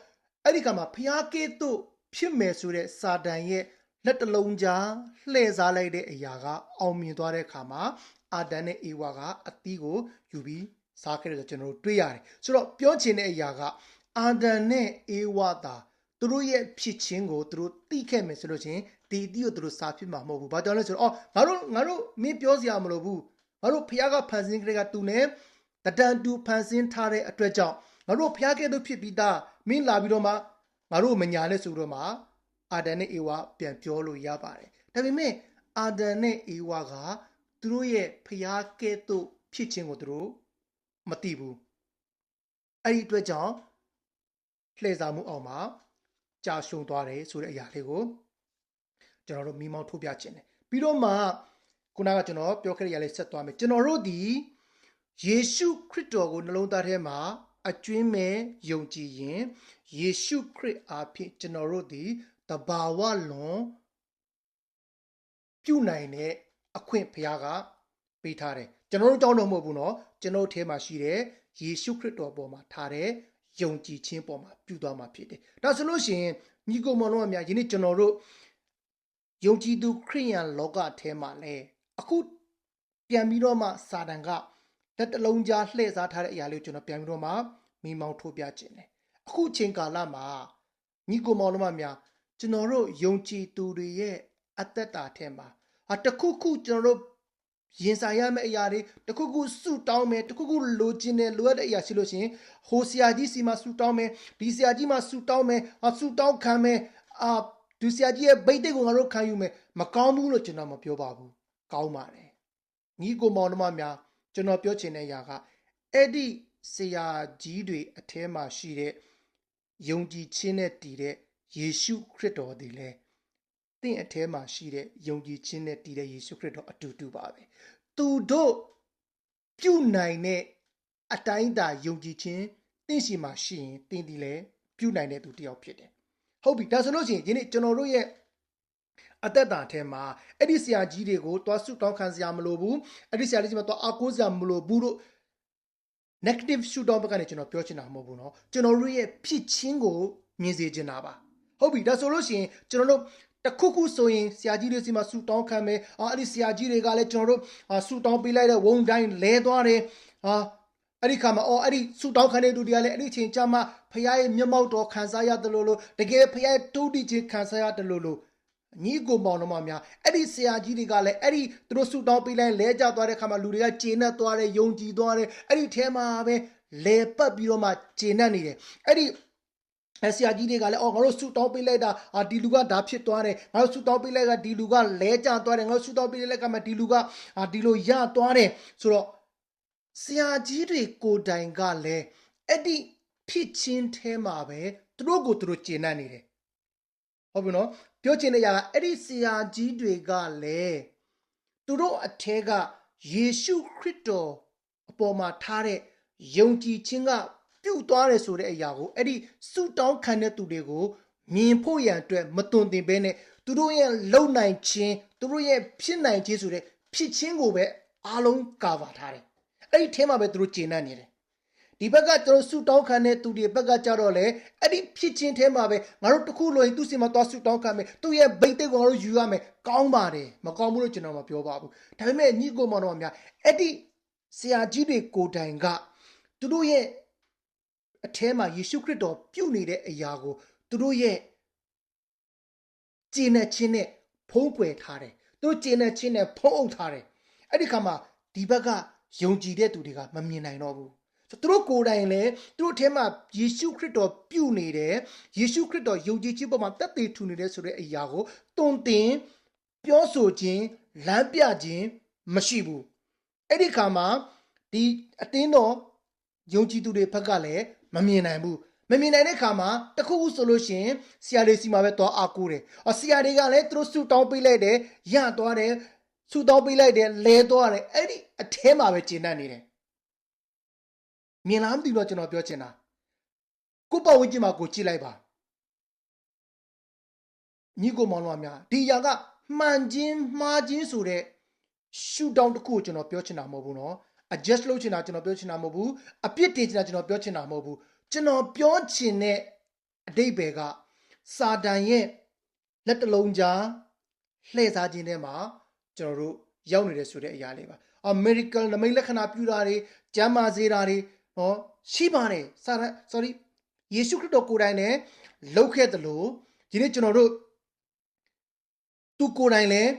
အဲ့ဒီကမှာဖျားကဲ့သို့ဖြစ်မယ်ဆိုတဲ့စာတန်ရဲ့လက်တလုံးကြားလှည့်စားလိုက်တဲ့အရာကအောင်မြင်သွားတဲ့အခါမှာအာဒံနဲ့အေဝါကအသီးကိုယူပြီးစားခဲ့တယ်ကျွန်တော်တို့တွေ့ရတယ်ဆိုတော့ပြောချင်တဲ့အရာကအာဒံနဲ့အေဝါသာသူတို့ရဲ့ဖြစ်ခြင်းကိုသူတို့သိခဲ့မယ်ဆိုလို့ချင်းဒီအသီးကိုသူတို့စားဖြစ်မှာမဟုတ်ဘူးဘာကြောင့်လဲဆိုတော့ငါတို့မင်းပြောစရာမလိုဘူးငါတို့ဖခင်ကဖန်ဆင်းကြတဲ့ကသူနဲ့တဒံတူဖန်ဆင်းထားတဲ့အတွက်ကြောင့်ငါတို့ဖခင်ကဲ့သို့ဖြစ်ပြီးသားမင်းလာပြီးတော့မှငါတို့မညာလဲဆိုတော့မှအာဒံနဲ့အေဝါပြန်ပြောလို့ရပါတယ်ဒါပေမဲ့အာဒံနဲ့အေဝါကသူတို့ရဲ့ဖခင်ကဲ့သို့ဖြစ်ခြင်းကိုသူတို့မသိဘူးအဲ့ဒီအတွက်ကြောင့်လှည့်စားမှုအောင်မှာကြာရှုံသွားတယ်ဆိုတဲ့အရာလေးကိုကျွန်တော်တို့မိမောင်းထုတ်ပြခြင်းတယ်ပြီးတော့မှခုနကကျွန်တော်ပြောခဲ့တဲ့အရာလေးဆက်သွားမယ်ကျွန်တော်တို့ဒီယေရှုခရစ်တော်ကိုနှလုံးသားထဲမှာအကျွင်းမဲ့ယုံကြည်ရင်ယေရှုခရစ်အားဖြင့်ကျွန်တော်တို့ဒီတဘာဝလွန်ပြုနိုင်တဲ့ အခွင့်ဘုရားကပေးထားတယ်ကျွန်တော်တို့ကြောင့်တော့မဟုတ်ဘူးနော်ကျွန်တော်တို့ထဲမှာရှိတဲ့ယေရှုခရစ်တော်ပေါ်မှာထားတဲ့ယုံကြည်ခြင်းပေါ်မှာပြုသွားမှာဖြစ်တယ်ဒါဆိုလို့ရှိရင်ညီကိုမောင်တို့အများယနေ့ကျွန်တော်တို့ယုံကြည်သူခရိယန်လောကထဲမှာလဲအခုပြန်ပြီးတော့မှစာတန်ကလက်တလုံးကြားလှည့်စားထားတဲ့အရာလေးကိုကျွန်တော်ပြန်ပြီးတော့မှမိမောင်းထိုးပြခြင်းတယ်အခုချိန်ကာလမှာညီကိုမောင်တို့များကျွန်တော်တို့ယုံကြည်သူတွေရဲ့အသက်တာထဲမှာတခုခုကျွန်တော်တို့ရင်ဆိုင်ရမယ့်အရာတွေတခုခုစုတောင်းမယ်တခုခုလိုချင်တယ်လိုအပ်တဲ့အရာရှိလို့ရှိရင်ဟိုဆရာကြီးစီမှာစုတောင်းမယ်ဒီဆရာကြီးမှာစုတောင်းမယ်စုတောင်းခံမယ်ဒုဆရာကြီးရဲ့ဗိတ်တိတ်ကိုငါတို့ခံယူမယ်မကောင်းဘူးလို့ကျွန်တော်မပြောပါဘူးကောင်းပါတယ်ညီကိုမောင်တို့များကျွန်တော်ပြောချင်တဲ့အရာကအဲ့ဒီဆရာကြီးတွေအထဲမှာရှိတဲ့ယုံကြည်ခြင်းနဲ့တည်တဲ့ယေရှုခရစ်တော်ဒီလေသင်အထဲမှာရှိတဲ့ယုံကြည်ခြင်းနဲ့တည်တဲ့ယေရှုခရစ်တော်အတူတူပါပဲသူတို့ပြုနိုင်တဲ့အတိုင်းသာယုံကြည်ခြင်းသင်ရှိမှရှိရင်သင်ဒီလေပြုနိုင်တဲ့သူတစ်ယောက်ဖြစ်တယ်ဟုတ်ပြီဒါဆိုလို့ရှိရင်ဒီနေ့ကျွန်တော်တို့ရဲ့အသက်တာထဲမှာအဲ့ဒီဆရာကြီးတွေကိုတွားဆုတောင်းခံစရာမလိုဘူးအဲ့ဒီဆရာကြီးတွေမှာတွားအားကိုးစရာမလိုဘူးလို့ negative ရှုထောင့်ဘက်ကနေကျွန်တော်ပြောချင်တာမဟုတ်ဘူးเนาะကျွန်တော်တို့ရဲ့ဖြစ်ချင်းကိုမြင်စေချင်တာပါဟုတ်ပြီဒါဆိုလို့ရှိရင်ကျွန်တော်တို့တခုခုဆိုရင်ဆရာကြီးတွေစီမှာဆူတောင်းခံမယ်အဲ့ဒီဆရာကြီးတွေကလည်းကျွန်တော်တို့ဆူတောင်းပေးလိုက်တဲ့ဝုံတိုင်းလဲသွားတယ်အဲ့ဒီခါမှာအဲ့ဒီဆူတောင်းခံတဲ့လူတွေကလည်းအဲ့ဒီချိန်ကျမှဖခင်ရဲ့မျက်မှောက်တော်ခံစားရတယ်လို့တကယ်ဖခင်ရဲ့တိုးတိခြင်းခံစားရတယ်လို့ညီကိုမောင်နှမများအဲ့ဒီဆရာကြီးတွေကလည်းအဲ့ဒီသူတို့ဆူတောင်းပေးလိုက်လဲကျသွားတဲ့ခါမှာလူတွေကကျေနပ်သွားတယ်ယုံကြည်သွားတယ်အဲ့ဒီထဲမှာပဲလဲပတ်ပြီးတော့မှကျေနပ်နေတယ်အဲ့ဒီဆရာကြီးတွေကလည်းငါတို့ဆူတောင်းပေးလိုက်တာဒီလူကဒါဖြစ်သွားတယ်ငါတို့ဆူတောင်းပေးလိုက်ကဒီလူကလဲကျသွားတယ်ငါတို့ဆူတောင်းပေးလိုက်ကမှဒီလူကဒီလိုရသွားတယ်ဆိုတော့ဆရာကြီးတွေကိုယ်တိုင်ကလည်းအဲ့ဒီဖြစ်ချင်းထဲမှာပဲသူတို့ကိုသူတို့ကျေနပ်နေတယ်ဟုတ်ပြီနော်ပြောချင်တဲ့အရာကအဲ့ဒီဆရာကြီးတွေကလည်းသူတို့အထက်ကယေရှုခရစ်တော်အပေါ်မှာထားတဲ့ယုံကြည်ခြင်းကပြုတ်သွားတယ်ဆိုတဲ့အရာကိုအဲ့ဒီဆုတောင်းခံတဲ့သူတွေကိုမြင်ဖို့ရန်အတွက်မတွင်တင်ဘဲနဲ့သူတို့ရဲ့လုံနိုင်ခြင်းသူတို့ရဲ့ဖြစ်နိုင်ခြင်းဆိုတဲ့ဖြစ်ခြင်းကိုပဲအားလုံးကာဗာထားတယ်အဲ့ဒီထဲမှာပဲသူတို့ကျေနပ်နေတယ်ဒီဘက်ကကျွန်တော်ဆူတောင်းခံတဲ့သူတွေဘက်ကကြတော့လေအဲ့ဒီဖြစ်ချင်းထဲမှာပဲငါတို့တခုလို့ရင်သူစီမှာသွားဆူတောင်းခံမယ်သူရဲ့ဗိတ်တိတ်ကိုငါတို့ယူရမယ်ကောင်းပါတယ်မကောင်းဘူးလို့ကျွန်တော်မပြောပါဘူးဒါပေမဲ့ညီကိုမောင်တော်များအဲ့ဒီဆရာကြီးတွေကိုယ်တိုင်ကသူတို့ရဲ့အထဲမှာယေရှုခရစ်တော်ပြုနေတဲ့အရာကိုသူတို့ရဲ့ကျေနပ်ခြင်းနဲ့ဖုံးကွယ်ထားတယ်သူတို့ကျေနပ်ခြင်းနဲ့ဖုံးအုပ်ထားတယ်အဲ့ဒီခါမှာဒီဘက်ကယုံကြည်တဲ့သူတွေကမမြင်နိုင်တော့ဘူးသူတို့ကိုယ်တိုင်လည်းသူတို့ထဲမှာယေရှုခရစ်တော်ပြုနေတယ်ယေရှုခရစ်တော်ယုံကြည်ခြင်းပေါ်မှာတက်တည်ထူနေတယ်ဆိုတဲ့အရာကိုတုံတင်ပြောဆိုခြင်းလမ်းပြခြင်းမရှိဘူးအဲ့ဒီခါမှာဒီအတင်းတော်ယုံကြည်သူတွေဘက်ကလည်းမမြင်နိုင်ဘူးမမြင်နိုင်တဲ့ခါမှာတခုခုဆိုလို့ရှိရင်ဆရာတွေစီမှာပဲသွားအားကိုးတယ်ဆရာတွေကလည်းသူတို့ဆူတောင်းပေးလိုက်တယ်ရသွားတယ်ဆူတောင်းပေးလိုက်တယ်လဲသွားတယ်အဲ့ဒီအထဲမှာပဲကျဉ်းတတ်နေတယ်မြင်လားမသိတော့ကျွန်တော်ပြောချင်တာကိုပတ်ဝန်းကျင်မှာကိုကြည့်လိုက်ပါညီကိုမောင်တို့များဒီຢာကမှန်ခြင်းမှားခြင်းဆိုတဲ့ရှူတောင်းတစ်ခုကိုကျွန်တော်ပြောချင်တာမဟုတ်ဘူးနော် adjust လုပ်ချင်တာကျွန်တော်ပြောချင်တာမဟုတ်ဘူးအပြစ်တင်ချင်တာကျွန်တော်ပြောချင်တာမဟုတ်ဘူးကျွန်တော်ပြောချင်တဲ့အဓိပ္ပာယ်ကစာတန်ရဲ့လက်တလုံးကြားလှည့်စားခြင်းထဲမှာကျွန်တော်တို့ရောက်နေတယ်ဆိုတဲ့အရာလေးပါAmerican နမိတ်လက္ခဏာပြုတာတွေကျမ်းမာစေတာတွေရှိပါတယ်sorry ယေရှုခရစ်တော်ကိုယ်တိုင်လည်းလုပ်ခဲ့တယ်လို့ဒီနေ့ကျွန်တော်တို့သူကိုယ်တိုင်လည်း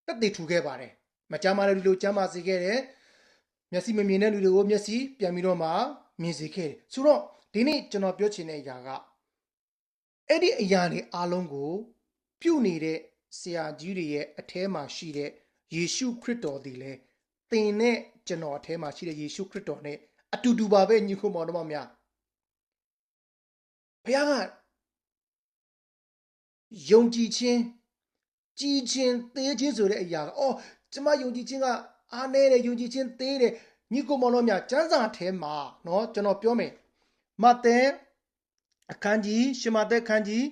တက်တည်ထူခဲ့ပါတယ်မကျမ်းမာတဲ့လူတွေကိုကျမ်းမာစေခဲ့တယ်မျက်စိမမြင်တဲ့လူတွေကိုမျက်စိပြန်ပြီးတော့မှမြင်စေခဲ့တယ်ဆိုတော့ဒီနေ့ကျွန်တော်ပြောချင်တဲ့အရာကအဲ့ဒီအရာတွေအားလုံးကိုပြုနေတဲ့ဆရာကြီးတွေရဲ့အထဲမှာရှိတဲ့ယေရှုခရစ်တော်ဒီလေသင်နဲ့ကျွန်တော်အထဲမှာရှိတဲ့ယေရှုခရစ်တော်နဲ့အတူတူပါပဲညီကိုမောင်တို့များဘုရားကယုံကြည်ခြင်းကြီးခြင်းသေးခြင်းဆိုတဲ့အရာကကျမယုံကြည်ခြင်းကအားနည်းတယ်ယုံကြည်ခြင်းသေးတယ်ညီကိုမောင်တို့များကျမ်းစာထဲမှာเนาะကျွန်တော်ပြောမယ်မဿဲအခန်းကြီးရှမဿဲအခန်းကြီး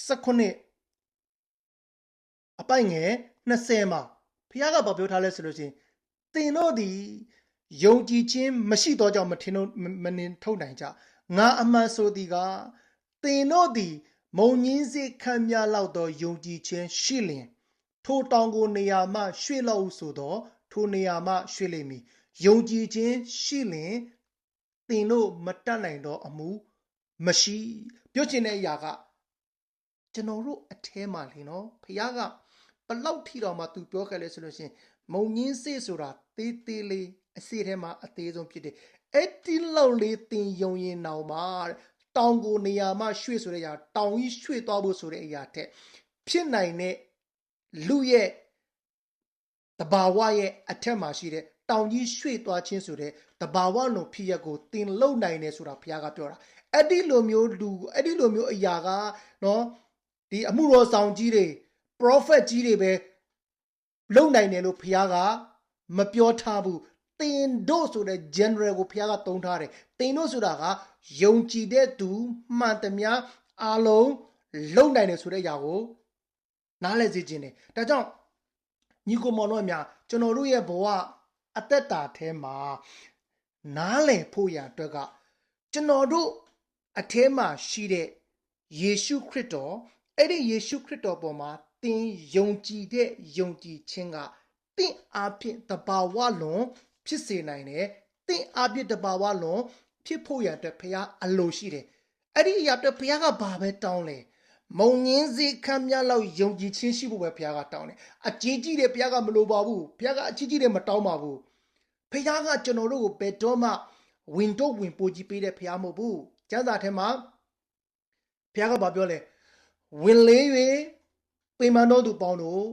19အပိုင်ငယ်20မှာ ဖခင်ကဘာပြောထားလဲဆိုလို့ရှိရင်သင်တို့သည်ယုံကြည်ခြင်းမရှိသောကြောင့်မနှင်ထုတ်နိုင်ကြငါအမှန်ဆိုသည်ကသင်တို့သည်မုံညင်းစေခံများလောက်သောယုံကြည်ခြင်းရှိလျင်ထိုတောင်ကိုနေရာမှရွှေ့လောက်ဟုဆိုသောထိုနေရာမှရွှေ့လိမ့်မည်ယုံကြည်ခြင်းရှိလျင်သင်တို့မတတ်နိုင်သောအမှုမရှိပြောချင်တဲ့အရာကကျွန်တော်တို့အထဲမှာလေနော်ဖခင်ကဘလောက်ထီတော်မှာသူပြောခဲ့လဲဆိုလို့ရှိရင်မုံညင်းစေဆိုတာသေးသေးလေးအစေထဲမှာအသေးဆုံးဖြစ်တယ်အဲ့ဒီလောက်လေးသင်ယုံရင်တော့မှာတောင်ကိုနေရာမှရွှေ့ဆိုတဲ့အရာတောင်ကြီးရွှေ့သွားဖို့ဆိုတဲ့အရာထက်ဖြစ်နိုင်တဲ့လူရဲ့တဘာဝရဲ့အထက်မှာရှိတဲ့တောင်ကြီးရွှေ့သွားခြင်းဆိုတဲ့တဘာဝလွန်ဖြစ်ရက်ကိုသင်လုံနိုင်တယ်ဆိုတာဘုရားကပြောတာအဲ့ဒီလိုမျိုးအရာကနော်ဒီအမှုတော်ဆောင်ကြီးတွေ prophet ကြီးတွေပဲလုံနိုင်တယ်လို့ဘုရားကမပြောထားဘူးသင်တို့ဆိုတဲ့ general ကိုဘုရားကသုံးထားတယ်သင်တို့ဆိုတာကယုံကြည်တဲ့သူမှန်သမျှအားလုံးလုံနိုင်တယ်ဆိုတဲ့အရာကိုနားလည်စေခြင်းတယ်ဒါကြောင့်ညီကိုမောင်တို့များကျွန်တော်တို့ရဲ့ဘဝအသက်တာထဲမှာနားလည်ဖို့ရအတွက်ကကျွန်တော်တို့အထဲမှာရှိတဲ့ယေရှုခရစ်တော်အဲ့ဒီယေရှုခရစ်တော်ပေါ်မှာသင်ယုံကြည်တဲ့ယုံကြည်ခြင်းကသင်အားဖြင့်တဘာဝလွန်ဖြစ်စေနိုင်တယ်သင်အားဖြင့်တဘာဝလွန်ဖြစ်ဖို့ရအတွက်ဘုရားအလိုရှိတယ်အဲ့ဒီအရာအတွက်ဘုရားကဘာပဲတောင်းလဲမုံငင်းစေခံများလောက်ယုံကြည်ခြင်းရှိဖို့ပဲဘုရားကတောင်းတယ်အကြီးကြီးတွေဘုရားကမလိုပါဘူးဘုရားကအကြီးကြီးတွေမတောင်းပါဘူးဘုရားကကျွန်တော်တို့ကိုဘယ်တော့မှဝင်ပို့ကြီးပေးတဲ့ဘုရားမဟုတ်ဘူးကျမ်းစာထဲမှာဘုရားကပြောလဲဝင်လေး၍ပေမန်တော်သူပေါင်းတို့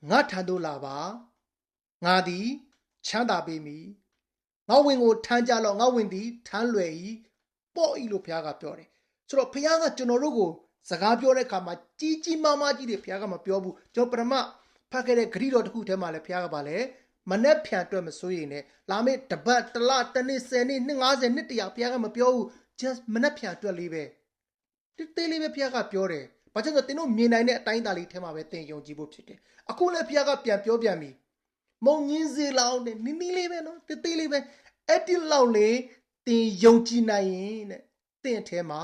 ငါထံသို့လာပါငါသည်ချမ်းသာပေးမည်ငါဝင်ကိုထမ်းကြလော့ငါဝင်သည်ထမ်းလွယ်၏ပေါ့၏လို့ဘုရားကပြောတယ်ဆိုတော့ဘုရားကကျွန်တော်တို့ကိုစကားပြောတဲ့အခါမှာကြီးမားကြီးတွေဘုရားကမပြောဘူးကျွန်တော်ပထမဖတ်ခဲ့တဲ့ဂရုတော်တစ်ခုထဲမှာလည်းဘုရားကပါလဲမနဲ့ဖြန်အတွက်မစိုးရိမ်နဲ့လာမယ့်တပတ်တစ်လတစ်နှစ်10နှစ်နှစ်50နှစ်100ဘုရားကမပြောဘူး just မနဲ့ဖြန်အတွက်လေးပဲတေးလေးပဲဘုရားကပြောတယ်ဘာကြောင့်လဲသင်တို့မြင်နိုင်တဲ့အတိုင်းအတာလေးထဲမှာပဲသင်ယုံကြည်ဖို့ဖြစ်တယ်အခုလည်းဘုရားကပြန်ပြောပြန်ပြီမုံညင်းစေလောက်နဲ့နီးလေးပဲနော်တေးလေးပဲအဲ့ဒီလောက်လေးသင်ယုံကြည်နိုင်ရင်တဲ့သင်ထဲမှာ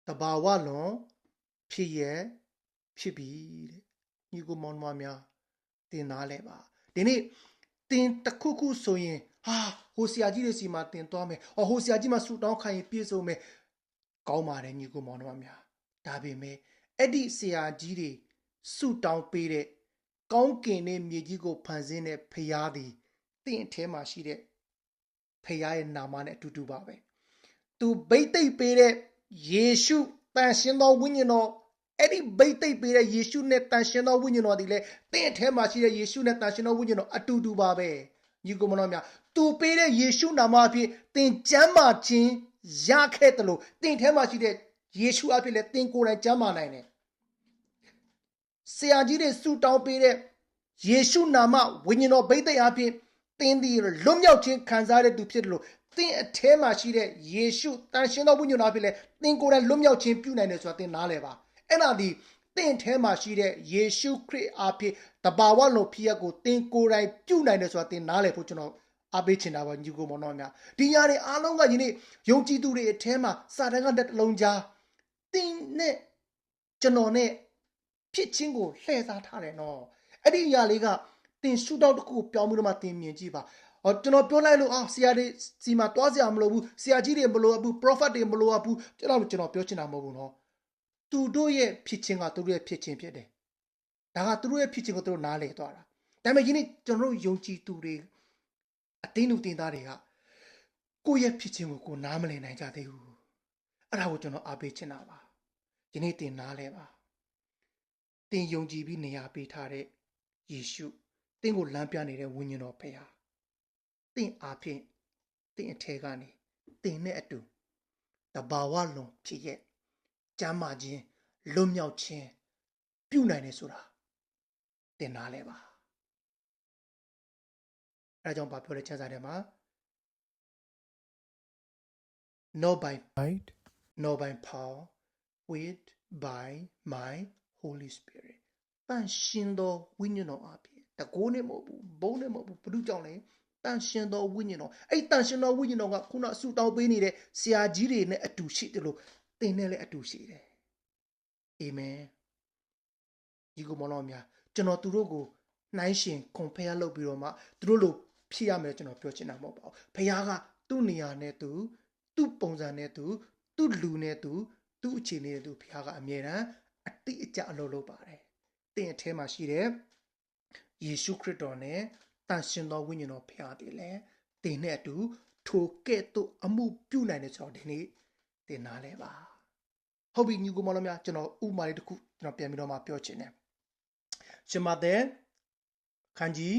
တဘာဝလွန်ဖြစ်ပြီတဲ့ညီကိုမောင်မများသင်နားလဲပါဒီနေ့သင်တခုခုဆိုရင်ဟိုဆရာကြီးတွေစီမှာသင်သွားမယ်ဟိုဆရာကြီးမှာဆူတောင်းခိုင်းပြည့်စုံမယ်ကောင်းပါတယ်ညီကိုမောင်မများဒါပေမဲ့အဲ့ဒီဆရာကြီးတွေဆူတောင်းပေးတဲ့ကောင်းကင်နဲ့မြေကြီးကိုဖန်ဆင်းတဲ့ဖရာသည်သင်အထဲမှာရှိတဲ့ဖရာရဲ့နာမနဲ့အတူတူပါပဲသူဗိတ်သိက်ပေးတဲ့ယေရှုတန်ရှင်သောဝိညာဉ်တော်အဲ့ဒီဗိတ်သိက်ပေးတဲ့ယေရှုနဲ့တန်ရှင်သောဝိညာဉ်တော်ဒီလေသင်အထဲမှာရှိတဲ့ယေရှုနဲ့တန်ရှင်သောဝိညာဉ်တော်အတူတူပါပဲညီကိုမတော်များသူပေးတဲ့ယေရှုနာမအဖြစ်သင်ကျမ်းမာခြင်းရခဲ့တယ်လို့သင်ထဲမှာရှိတဲ့ယေရှုအဖြစ်လည်းသင်ကိုယ်တိုင်ကျမ်းမာနိုင်တယ်ဆရာကြီးတွေဆူတောင်းပေးတဲ့ယေရှုနာမဝိညာဉ်တော်ဗိတ်သိက်အဖြစ်သင်ဒီလွတ်မြောက်ခြင်းခံစားတဲ့သူဖြစ်တယ်လို့သင်အထဲမှာရှိတဲ့ယေရှုတန်ရှင်သောဝိညာဉ်တော်အဖြစ်လည်းသင်ကိုယ်တိုင်လွတ်မြောက်ခြင်းပြုနိုင်တယ်ဆိုတာသင်နားလည်ပါအဲ့ဒါဒီသင်ထဲမှာရှိတဲ့ယေရှုခရစ်အဖြစ်တဘာဝလုံးဖြစ်ရက်ကိုသင်ကိုယ်တိုင်ပြုနိုင်တယ်ဆိုတာသင်နားလည်ဖို့ကျွန်တော်အားပေးချင်တာပါညီကိုမောင်တော်များဒီညာတွေအားလုံးကယနေ့ယုံကြည်သူတွေအထဲမှာစာတန်ကတစ်လုံးကြားသင်နဲ့ကျွန်တော်နဲ့ဖြစ်ချင်းကိုလှည့်စားထားတယ်နော်အဲ့ဒီအရာလေးကသင်ရှုထောင့်တစ်ခုကိုပြောင်းပြီးတော့မှသင်မြင်ကြည့်ပါကျွန်တော်ပြောလိုက်လို့ဆရာတွေစီမှာတွားစရာမလိုဘူးဆရာကြီးတွေမလိုဘူး prophet တွေမလိုဘူးကျွန်တော်ပြောချင်တာမဟုတ်ဘူးနော်သူတို့ရဲ့ဖြစ်ချင်းကသူတို့ရဲ့ဖြစ်ချင်းဖြစ်တယ်ဒါကသူတို့ရဲ့ဖြစ်ချင်းကိုသူတို့နားလည်သွားတာဒါပေမဲ့ယနေ့ကျွန်တော်တို့ယုံကြည်သူတွေအတင်းလူတင်သားတွေကကိုယ့်ရဲ့ဖြစ်ချင်းကိုနားမလည်နိုင်ကြသေးဘူးအဲ့ဒါကိုကျွန်တော်အားပေးချင်တာပါယနေ့သင်နားလဲပါသင်ယုံကြည်ပြီးနေရာပေးထားတဲ့ယေရှုသင်ကိုလမ်းပြနေတဲ့ဝိညာဉ်တော်ဖခင်သင်အားဖြင့်သင်အထက်ကနေသင်နဲ့အတူတဘာဝလွန်ဖြစ်ရဲ့ကျမ်းမာခြင်းလွတ်မြောက်ခြင်းပြုနိုင်တယ်ဆိုတာသင်နားလဲပါအဲဒါကြောင့်ပြောတဲ့ကျမ်းစာထဲမှာ not by might nor by power by my Holy Spirit တန်ရှင်သောဝိညာဉ်တော်အဖြစ်တ တကိုးနဲ့မဟုတ်ဘူးဘုံနဲ့မဟုတ်ဘူးဘုသူကြောင့်လဲတန်ရှင်သောဝိညာဉ်တော်အဲ့တန်ရှင်သောဝိညာဉ်တော်ကခုနဆူတောင်းပေးနေတဲ့ဆရာကြီးတွေနဲ့အတူရှိတယ်လို့သင်နဲ့လည်းအတူရှိတယ်အာမင်ဒီကိုမောင်တော်များကျွန်တော်သူတို့ကိုနှိုင်းရှင်ကွန်ဖျားလုပ်ပြီးတော့မှသူတို့လိုဖြစ်ရမယ်ကျွန်တော်ပြောချင်တာမဟုတ်ပါဘူးဖခင်ကသူ့နေရာနဲ့သူပုံစံနဲ့သူလူနဲ့သူအခြေအနေနဲ့သူဖခင်ကအမြဲတမ်းအတိအကျအလုပ်လုပ်ပါတယ်သင်အထဲမှာရှိတဲ့ယေရှုခရစ်တော်နဲ့တန်ရှင်သောဝိညာဉ်တော်ဖခင်တည်းလဲသင်နဲ့အတူထိုကဲ့သို့အမှုပြုနိုင်တဲ့ဆိုတော့ဒီနေ့သင်နားလဲပါဟုတ်ပြီညီကိုမောင်တော်များကျွန်တော်ဥပမာလေးတစ်ခုကျွန်တော်ပြန်ပြီးတော့မှပြောချင်တယ်ရှင်မသက်ခန်းကြီး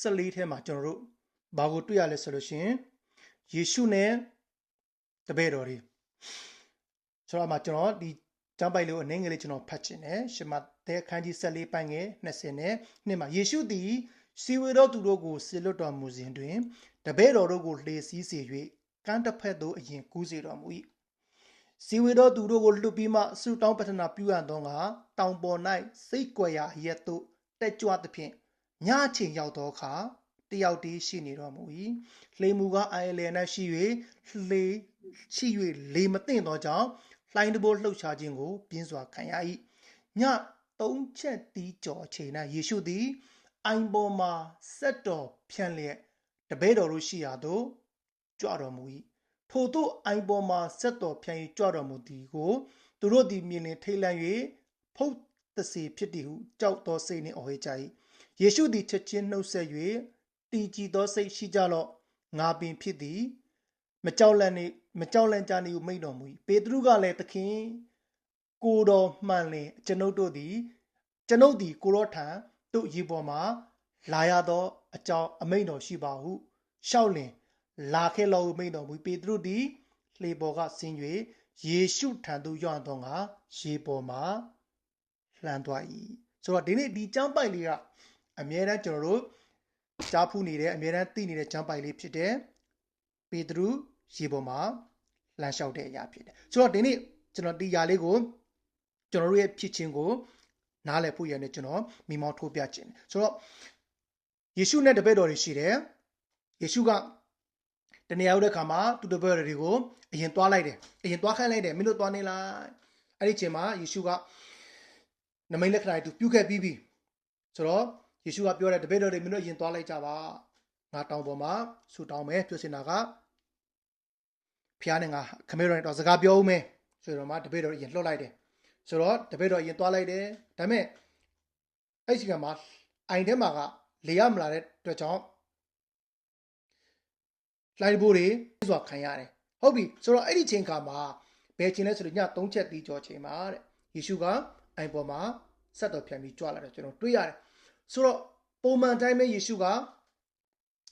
14ထဲမှာကျွန်တော်တို့ဘာကိုတွေ့ရလဲဆိုလို့ရှိရင်ယေရှုနဲ့တပည့်တော်တွေဆိုတော့မှကျွန်တော်ဒီကျမ်းပိုက်လေးကိုအနည်းငယ်လေးကျွန်တော်ဖတ်ချင်တယ်ရှင်မသက်ခန်းကြီး14ပိုင်းငယ်20နဲ့နှစ်မှာယေရှုသည်စီဝေတော်သူတို့ကိုဆေလွတ်တော်မူစဉ်တွင်တပည့်တော်တို့ကိုလှေစီးစေ၍ကမ်းတစ်ဖက်သို့အရင်ကူးစေတော်မူ၏စီဝေတော်သူတို့ကိုလွတ်ပြီးမှဆုတောင်းပတနာပြုရသောငါတောင်ပေါ်၌စိတ်ကြွယ်ရာရက်သို့တက်ကြွသဖြင့်ညအချိန်ရောက်သောအခါတယောက်တည်းရှိနေတော်မူ၏လှေမူကားအိုင်လယ်၌ရှိ၍လေမသိမ့်သောကြောင့်လှိုင်းတဘိုးလှုပ်ရှားခြင်းကိုပြင်းစွာခံရ၏ည3ချက်တီးကျော်အချိန်၌ယေရှုသည်အိုင်ပေါ်မှဆက်တော်ဖြန့်လျက်တပည့်တော်တို့ရှိရာသို့ကြွတော်မူ၏ထို့သို့အိုင်ပေါ်မှဆက်တော်ဖြန့်၍ကြွတော်မူသည်ကိုသူတို့သည်မြင်လင်ထိတ်လန့်၍ဖုတ်တစေဖြစ်သည်ဟုကြောက်သောစိတ်နှင့်အော်ဟစ်ကြ၏ယေရှုသည်ချက်ချင်းနှုတ်ဆက်၍တည်ကြည်သောစိတ်ရှိကြလော့ငါပင်ဖြစ်သည်မကြောက်လန့်ကြနေဟုမိန့်တော်မူ၏ပေတရုကလည်းသခင်ကိုတော်မှန်လင်ကျွန်ုပ်သည်ကိုတော်ထံသို့ရေပေါ်မှာလာရသောအကြောင်းအမိန့်တော်ရှိပါဟုရှောက်လင်လာခဲ့လောဟုမိန့်တော်မူပေတရုသည်လှေပေါ်ကဆင်း၍ယေရှုထံသို့ရောက်သောငါရေပေါ်မှာလှမ်းသွား၏ဆိုတော့ဒီနေ့ဒီကျမ်းပိုက်လေးကအမြဲတမ်းကျွန်တော်တို့ကြားဖူးနေတဲ့အမြဲတမ်းသိနေတဲ့ကျမ်းပိုက်လေးဖြစ်တယ်ပေတရုရေပေါ်မှာလမ်းလျှောက်တဲ့အရာဖြစ်တယ်ဆိုတော့ဒီနေ့ကျွန်တော်ဒီຢာလေးကိုကျွန်တော်တို့ရဲ့ဖြစ်ခြင်းကိုနားလည်ဖို့ရတဲ့ကျွန်တော်မိမောင်းထိုးပြခြင်းဆိုတော့ယေရှုနဲ့တပည့်တော်တွေရှိတယ်ယေရှုကတနေရာရောက်တဲ့ခါမှာသူတပည့်တော်တွေကိုအရင်သွားလိုက်တယ်အရင်သွားခိုင်းလိုက်တယ်မင်းတို့သွားနေလိုက်အဲ့ဒီအချိန်မှာယေရှုကနမိတ်လက္ခဏာတွေသူပြုခဲ့ပြီးပြီဆိုတော့ယေရှုကပြောတယ်တပည့်တော်တွေမင်းတို့အရင်သွားလိုက်ကြပါငါတောင်ပေါ်မှာဆူတောင်းမယ်ပြောစင်တာကဖျားနေငါခမဲတော်နဲ့တော့စကားပြောဦးမယ်ဆိုတော့မှတပည့်တော်အရင်လှုပ်လိုက်တယ်ဆိုတော့တပည့်တော်အရင်သွားလိုက်တယ်ဒါပေမဲ့အဲ့ဒီကမှာအိုင်ထဲမှာကလေရမလာတဲ့အတွက်ကြောင့်လှိုင်းဘိုးတွေစွာခံရတယ်ဟုတ်ပြီဆိုတော့အဲ့ဒီချိန်ခါမှာဘယ်ချိန်လဲဆိုတော့ည3ချက်တီးကြောချိန်မှာတဲ့ယေရှုကအိုင်ပေါ်မှာဆက်တော်ပြန်ပြီးကြွလာတယ်ကျွန်တော်တွေ့ရတယ်ဆိုတော့ပုံမှန်တိုင်းပဲယေရှုက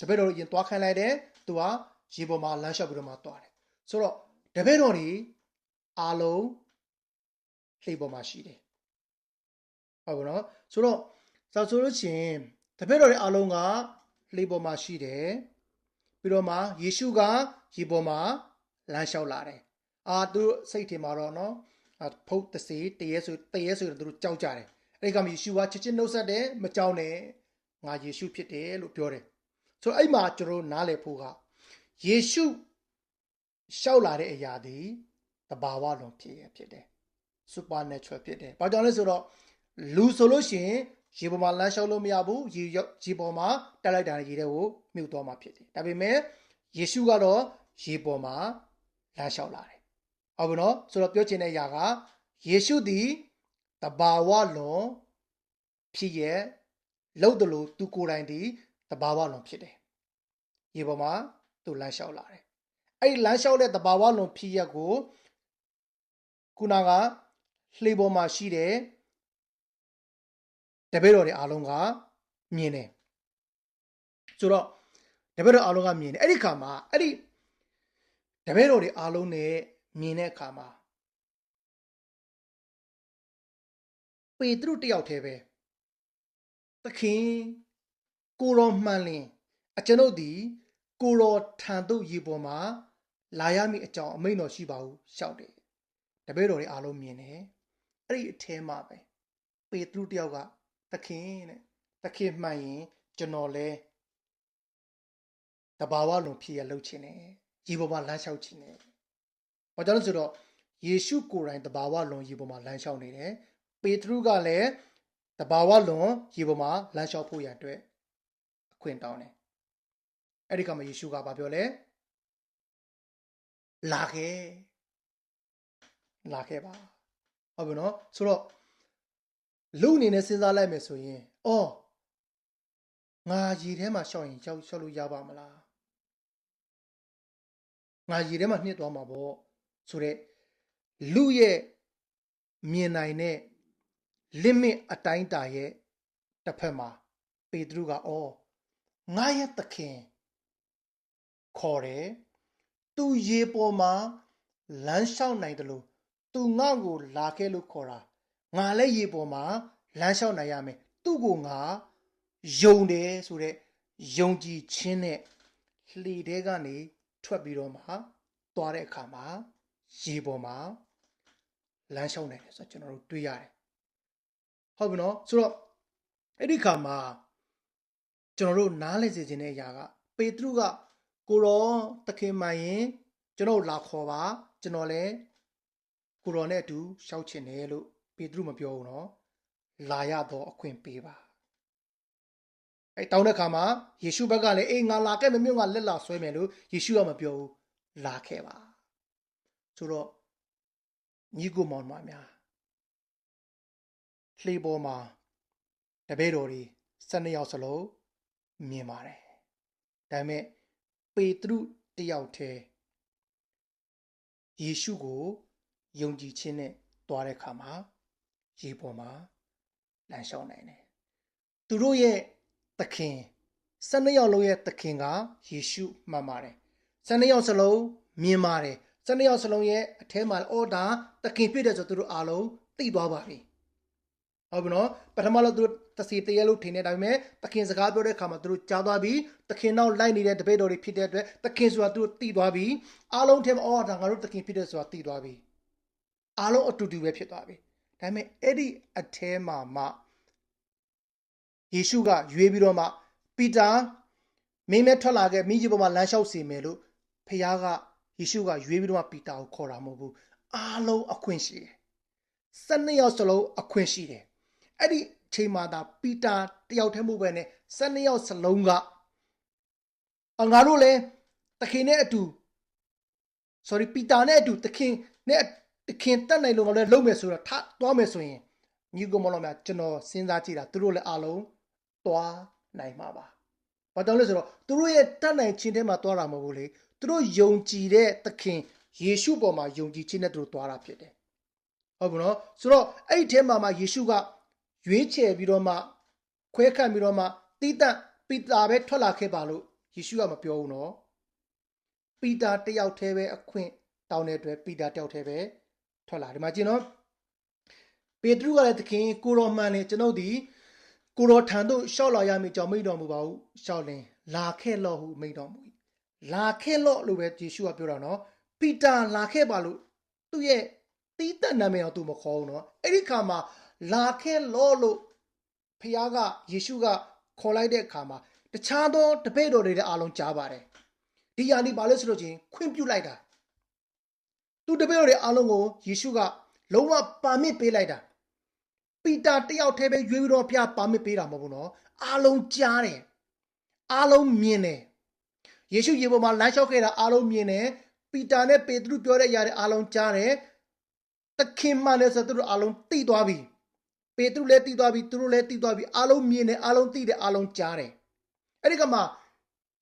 တပည့်တော်ရင်သွားခိုင်းလိုက်တယ်သူကရေပေါ်မှာလမ်းလျှောက်ပြီးတော့မှသွားတယ်ဆိုတော့တပည့်တော်တွေအားလုံးလှေပေါ်မှာရှိတယ်ဟုတ်ပါတော့ဆိုတော့ဆိုလို့ရှိရင်တပည့်တော်တွေအားလုံးကလှေပေါ်မှာရှိတယ်ပြီးတော့မှယေရှုကရေပေါ်မှာလမ်းလျှောက်လာတယ်သူစိတ်ထင်မှာတော့နော်ဖုတ်တစေတရေဆိုသူတို့ကြောက်ကြတယ်အဲ့ဒီကမှယေရှုကချစ်ချင်းနှုတ်ဆက်တယ်မကြောက်နဲ့ငါယေရှုဖြစ်တယ်လို့ပြောတယ်ဆိုတော့အဲ့မှာကျွန်တော်နားလည်ဖို့ကယေရှုရှောက်လာတဲ့အရာဒီတဘာဝလွန်ဖြစ်တယ် supernatural ဖြစ်တယ်ဘာကြောင့်လဲဆိုတော့လူဆိုလို့ရှိရင်ရေပေါ်မှာလမ်းလျှောက်လို့မရဘူးရေပေါ်မှာတက်လိုက်တာရေထဲကိုမြုပ်သွားမှာဖြစ်တယ်ဒါပေမဲ့ယေရှုကတော့ရေပေါ်မှာလမ်းလျှောက်လာတယ်ဟုတ်ပြီနော်ဆိုတော့ပြောချင်တဲ့အရာကယေရှုသည်တဘာဝလွန်ဖြစ်ရဲ့လို့တလို့သူကိုယ်တိုင်ဒီတဘာဝလွန်ဖြစ်တယ်ရေပေါ်မှာသူလမ်းလျှောက်လာတယ်အဲ့ဒီလမ်းလျှောက်တဲ့တဘာဝလွန်ဖြစ်ရဲ့ကိုခုနကလှေပေါ်မှာရှိတဲ့တပည့်တော်တွေအားလုံးကမြင်တယ်ဆိုတော့တပည့်တော်အားလုံးကမြင်တယ်အဲ့ဒီခါမှာအဲ့ဒီတပည့်တော်တွေအားလုံးနဲ့မြင်တဲ့အခါမှာပေတရုတယောက်တည်းပဲသခင်ကိုတော်မှန်လင်ကျွန်ုပ်သည်ကိုတော်ထံသို့ရေပေါ်မှာလာရမည့်အကြောင်းအမိန့်တော်ရှိပါဟုရှောက်တယ်တပည့်တော်တွေအားလုံးမြင်တယ်အဲ့ဒီအထဲမှာပဲပေတရုတယောက်ကသခင်တဲ့ တခင်မှန်ရင်ကျွန်တော်လဲတဘာဝလုံးဖြစ်ရလှုပ်ချင်တယ်ရေပေါ်မှာလမ်းလျှောက်ချင်တယ်ဘာကြောင့်လဲဆိုတော့ယေရှုကိုယ်တိုင်တဘာဝလုံးရေပေါ်မှာလမ်းလျှောက်နေတယ်ပေတရုကလည်းတဘာဝလုံးရေပေါ်မှာလမ်းလျှောက်ဖို့ရအတွက်အခွင့်တောင်းတယ်အဲ့ဒီကမှယေရှုကဘာပြောလဲလာခဲ့ပါဟုတ်ပြီနော်ဆိုတော့လူအနေနဲ့စဉ်းစားလိုက်မယ်ဆိုရင်အော်ငါရေထဲမှာရှောက်ရင်ရှောက်လို့ရပါမလားငါရေထဲမှာနှစ်သွားမှာပေါ့ဆိုတော့လူရဲ့မြင်နိုင်တဲ့ limit အတိုင်းတာရဲ့တစ်ဖက်မှာပေတရုကအော်ငါရဲ့သခင်ခေါ်တယ်သူရေပေါ်မှာလမ်းလျှောက်နိုင်တယ်လို့သူငါ့ကိုလာခဲ့လို့ခေါ်တာငါလည်းရေပေါ်မှာလမ်းလျှောက်နိုင်ရမယ်သူ့ကိုငါယုံတယ်ဆိုတဲ့ယုံကြည်ခြင်းနဲ့လှေထဲကနေထွက်ပြီးတော့မှသွားတဲ့အခါမှာရေပေါ်မှာလမ်းလျှောက်နိုင်တယ်ဆိုတော့ကျွန်တော်တို့တွေ့ရတယ်ဟုတ်ပြီနော်ဆိုတော့အဲ့ဒီခါမှာကျွန်တော်တို့နားလည်စေခြင်းတဲ့အရာကပေတရုကကိုရောသခင်မှန်ရင်ကျွန်တော်လာခေါ်ပါကျွန်တော်လည်းကိုရောနဲ့အတူရှောက်ချင်တယ်လို့ပေတရုမပြောဘူးနော်လာရတော့အခွင့်ပေးပါအဲ့တောင်းတဲ့ခါမှာယေရှုဘက်ကလည်းအေးငါလာခဲ့မမျိုးငါလက်လာဆွဲမယ်လို့ယေရှုကမပြောဘူးလာခဲ့ပါဆိုတော့ညီကိုမောင်မများလှေပေါ်မှာတပည့်တော်တွေ12ယောက်စလုံးမြင်ပါတယ်ဒါပေမဲ့ပေတရုတယောက်တည်းယေရှုကိုယုံကြည်ခြင်းနဲ့တွားတဲ့အခါမှာရေပေါ်မှာလမ်းလျှောက်နိုင်တယ်သူတို့ရဲ့သခင်12ယောက်လုံးရဲ့သခင်ကယေရှုမှန်ပါတယ်12ယောက်စလုံးမြင်ပါတယ်12ယောက်စလုံးရဲ့အထဲမှာအော်ဒါသခင်ဖြစ်တယ်ဆိုသူတို့အားလုံးသိသွားပါပြီဟုတ်ပြီနော်ပထမလို့သူတို့တစီတရဲလို့ထင်နေဒါပေမဲ့သခင်စကားပြောတဲ့အခါမှာသူတို့ကြားသွားပြီသခင်နောက်လိုက်နေတဲ့တပည့်တော်တွေဖြစ်တဲ့အတွက်သခင်ဆိုတာသူတို့သိသွားပြီအားလုံးထဲမှာအော်ဒါငါတို့သခင်ဖြစ်တယ်ဆိုတာသိသွားပြီအားလုံးအတူတူပဲဖြစ်သွားပြီဒါပေမဲ့အဲ့ဒီအထဲမှာမှယေရှုကရွေးပြီးတော့မှပီတာမင်းမဲထွက်လာခဲ့မိကြီးပေါ်မှာလမ်းလျှောက်စီမယ်လို့ဖခင်ကယေရှုကရွေးပြီးတော့မှပီတာကိုခေါ်တာမဟုတ်ဘူးအားလုံးအခွင့်ရှိတယ်12ယောက်စလုံးအခွင့်ရှိတယ်အဲ့ဒီချိန်မှာဒါပီတာတယောက်တည်းမဟုတ်ပဲနဲ့12ယောက်စလုံးကငါတို့လည်းသခင်နဲ့အတူ sorry ပီတာနဲ့အတူသခင်နဲ့သခင်တက်နိုင်လို့ငါလည်းလုံးမယ်ဆိုတော့ထသွားမယ်ဆိုရင်ညီကောင်မတော်များကျွန်တော်စဉ်းစားကြည့်တာသူတို့လည်းအားလုံးသွားနိုင်မှာပါဘာကြောင့်လဲဆိုတော့သူတို့ရဲ့တက်နိုင်ခြင်းထဲမှာသွားတာမဟုတ်ဘူးလေသူတို့ယုံကြည်တဲ့သခင်ယေရှုပေါ်မှာယုံကြည်ခြင်းနဲ့သူတို့သွားတာဖြစ်တယ်ဟုတ်ပြီနော်ဆိုတော့အဲ့ဒီထဲမှာမှယေရှုကရွေးချယ်ပြီးတော့မှခွဲခန့်ပြီးတော့မှတိတတ်ပီတာပဲထွက်လာခဲ့ပါလို့ယေရှုကမပြောဘူးနော်ပီတာတယောက်တည်းပဲအခွင့်တောင်းတဲ့အတွက်ပီတာတယောက်တည်းပဲထွက်လာဒီမှာကျင်နော်ပေတရုကလည်းသခင်ကိုတော်မှန်လေကျွန်ုပ်ဒီကိုတော်ထံသို့ရှောက်လာရမည်ကြောင့်မိန့်တော်မူပါဟုရှောက်လင်လာခဲ့လော့ဟုမိန့်တော်မူ၏လာခဲ့လော့လို့ပဲယေရှုကပြောတာနော်ပီတာလာခဲ့ပါလို့သူ့ရဲ့တီးတက်နာမည်အောင်သူမခေါ်ဘူးနော်အဲ့ဒီခါမှာလာခဲ့လော့လို့ဖခင်ကယေရှုကခေါ်လိုက်တဲ့အခါမှာတခြားသောတပည့်တော်တွေလည်းအားလုံးကြားပါတယ်ဒီယာလေးဘာလို့ဆိုလို့ချင်းခွင့်ပြုလိုက်တာသူတပည့်တော်တွေအားလုံးကိုယေရှုကလုံးဝပါမစ်ပေးလိုက်တာပီတာတယောက်တည်းပဲရွေးပြီးတော့ဖခင်ပါမစ်ပေးတာမဟုတ်ဘူးနော်အားလုံးကြားတယ်အားလုံးမြင်တယ်ယေရှုရေပေါ်မှာလမ်းလျှောက်ခဲ့တာအားလုံးမြင်တယ်ပီတာနဲ့ပေတရုပြောတဲ့အရာတွေအားလုံးကြားတယ်သခင်မှလည်းဆိုသူတို့အားလုံးသိသွားပြီပေတရုလည်းသိသွားပြီသူတို့လည်းသိသွားပြီအားလုံးမြင်တယ်အားလုံးသိတယ်အားလုံးကြားတယ်အဲ့ဒီကမှ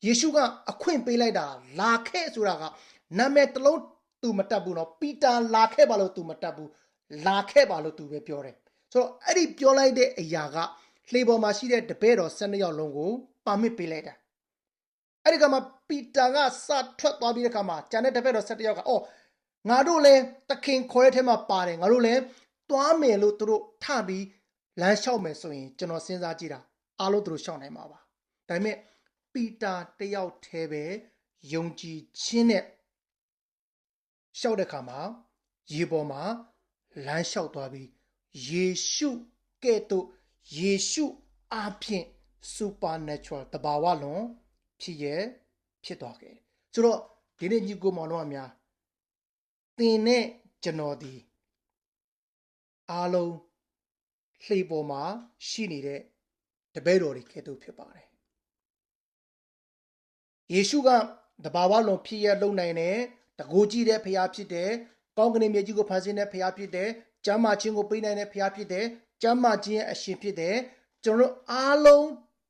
ယေရှုကအခွင့်ပေးလိုက်တာလာခဲ့ဆိုတာကနာမည်တစ်လုံးသူမတတ်ဘူးနော်ပီတာလာခဲ့ပါလို့သူမတတ်ဘူးလာခဲ့ပါလို့သူပဲပြောတယ်ဆိုတော့အဲ့ဒီပြောလိုက်တဲ့အရာကလှေပေါ်မှာရှိတဲ့တပည့်တော်12ယောက်လုံးကိုပါမစ်ပေးလိုက်တာအဲ့ဒီကမှပီတာကစထွက်သွားပြီးတဲ့အခါမှာကျန်တဲ့တပည့်တော်12ယောက်ကအော်ငါတို့လည်းသခင်ခေါ်တဲ့ထဲမှာပါတယ်ငါတို့လည်းသွားမယ်လို့သူတို့ထပြီးလမ်းလျှောက်မယ်ဆိုရင်ကျွန်တော်စဉ်းစားကြည့်တာအားလုံးသူတို့ရှောင်နိုင်မှာပါဒါပေမဲ့ပီတာတယောက်တည်းပဲယုံကြည်ခြင်းနဲ့ရှောက်တဲ့ခါမှာရေပေါ်မှာလမ်းလျှောက်သွားပြီးယေရှုကဲ့သို့ယေရှု အားဖြင့် supernatural တဘာဝလွန်ဖြစ်သွားခဲ့တယ်ဆိုတော့ဒီနေ့ညီကိုမောင်တို့အများသင်နဲ့ကျွန်တော်ဒီအားလုံးလှေပေါ်မှာရှိနေတဲ့တပည့်တော်တွေကဲ့သို့ဖြစ်ပါတယ်ယေရှုကတဘာဝလွန်ဖြစ်ရလုံနိုင်တဲ့တကိုးကြီးတဲ့ဖခင်ဖြစ်တယ်ကောင်းကင်မြေကြီးကိုဖန်ဆင်းတဲ့ဖခင်ဖြစ်တယ်ကျမ်းမာခြင်းကိုပေးနိုင်တဲ့ဖခင်ဖြစ်တယ်ကျမ်းမာခြင်းရဲ့အရှင်ဖြစ်တယ်ကျွန်တော်တို့အားလုံး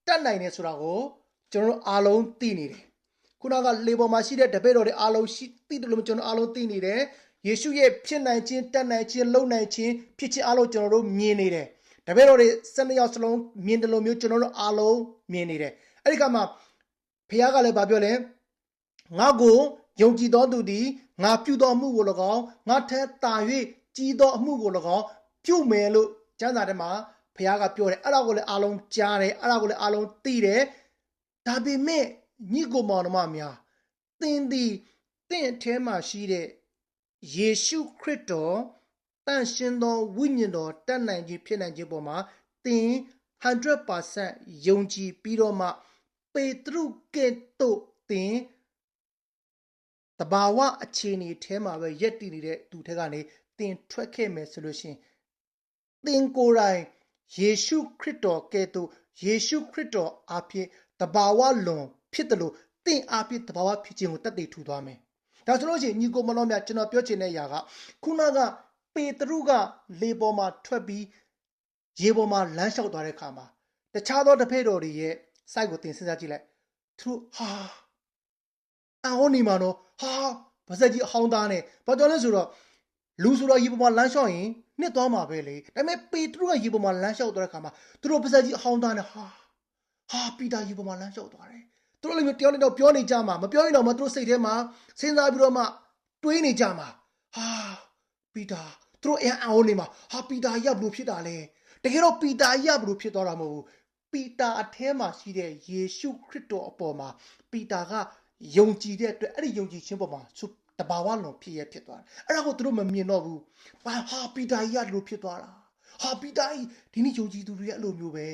တတ်နိုင်တယ်ဆိုတာကိုကျွန်တော်တို့အားလုံးသိနေတယ်ခုနကလေပေါ်မှာရှိတဲ့တပည့်တော်တွေအားလုံးရှိသိတယ်လို့ကျွန်တော်အားလုံးသိနေတယ်ယေရှုရဲ့ဖြစ်နိုင်ခြင်းတတ်နိုင်ခြင်းလုံနိုင်ခြင်းဖြစ်ခြင်းအားလုံးကျွန်တော်တို့မြင်နေတယ်တပည့်တော်တွေ12ယောက်စလုံးမြင်တယ်လို့မျိုးကျွန်တော်တို့အားလုံးမြင်နေတယ်အဲ့ဒီကမှာဖခင်ကလည်းပြောလဲငါကိုယုံကြည်သောသူသည်ငါပြုသောအမှုကို၎င်းငါထက်သာ၍ကြီးသောအမှုကို၎င်းပြုမယ်လို့ကျမ်းစာထဲမှာဖခင်ကပြောတယ်အဲ့ဒါကိုလည်းအားလုံးကြားတယ်အဲ့ဒါကိုလည်းအားလုံးသိတယ်ဒါပေမဲ့ညီကိုမောင်နှမများသင်သည်သင်အထဲမှာရှိတဲ့ယေရှုခရစ်တော်တန်ရှင်းသောဝိညာဉ်တော်တတ်နိုင်ခြင်းဖြစ်နိုင်ခြင်းပေါ်မှာသင် 100% ယုံကြည်ပြီးတော့မှပေတရုကဲ့သို့သင်တဘာဝအခြေအနေထဲမှာပဲယက်တည်နေတဲ့သူထက်ကနေသင်ထွက်ခဲ့မယ်ဆိုလို့ရှိရင်သင်ကိုယ်တိုင်ယေရှုခရစ်တော်ကဲ့သို့ယေရှုခရစ်တော်အဖြစ်တဘာဝလွန်ဖြစ်တယ်လို့သင်အဖြစ်တဘာဝဖြစ်ခြင်းကိုတတ်သိထူသွားမယ်။ဒါဆိုလို့ရှိရင်ညီကိုမတော်များကျွန်တော်ပြောချင်တဲ့အရာကခုနကပေတရုကလေပေါ်မှာထွက်ပြီးရေပေါ်မှာလမ်းလျှောက်သွားတဲ့အခါမှာတခြားသောတပည့်တော်တွေရဲ့စိုက်ကိုသင်စဉ်းစားကြည့်လိုက်သူတို့အော်နေမှာတော့ဗစက်ကြီးအဟောင်းသားနဲ့ဘာကြောင့်လဲဆိုတော့လူဆိုတော့ရေပေါ်မှာလမ်းလျှောက်ရင်နှစ်သွားမှာပဲလေဒါပေမဲ့ပေတရုကရေပေါ်မှာလမ်းလျှောက်သွားတဲ့အခါမှာသူတို့ဗစက်ကြီးအဟောင်းသားနဲ့ပီတာရေပေါ်မှာလမ်းလျှောက်သွားတယ်သူတို့လည်းတယောက်နဲ့တော့ပြောနေကြမှာမပြောရင်တော့မှသူတို့စိတ်ထဲမှာစဉ်းစားပြီးတော့မှတွေးနေကြမှာပီတာသူတို့အော်နေမှာပီတာရပ်ဘလို့ဖြစ်တာလဲတကယ်တော့ပီတာရပ်ဘလို့ဖြစ်သွားတာမဟုတ်ဘူးပီတာအထဲမှာရှိတဲ့ယေရှုခရစ်တော်အပေါ်မှာပီတာကယုံကြည်တဲ့အတွက်အဲ့ဒီယုံကြည်ခြင်းပေါ်မှာတဘာဝလွန်ဖြစ်သွားတယ်အဲ့ဒါကိုသူတို့မမြင်တော့ဘူးပီတာကြီးကလို့ဖြစ်သွားတာပီတာကြီးဒီနေ့ယုံကြည်သူတွေရဲ့အဲ့လိုမျိုးပဲ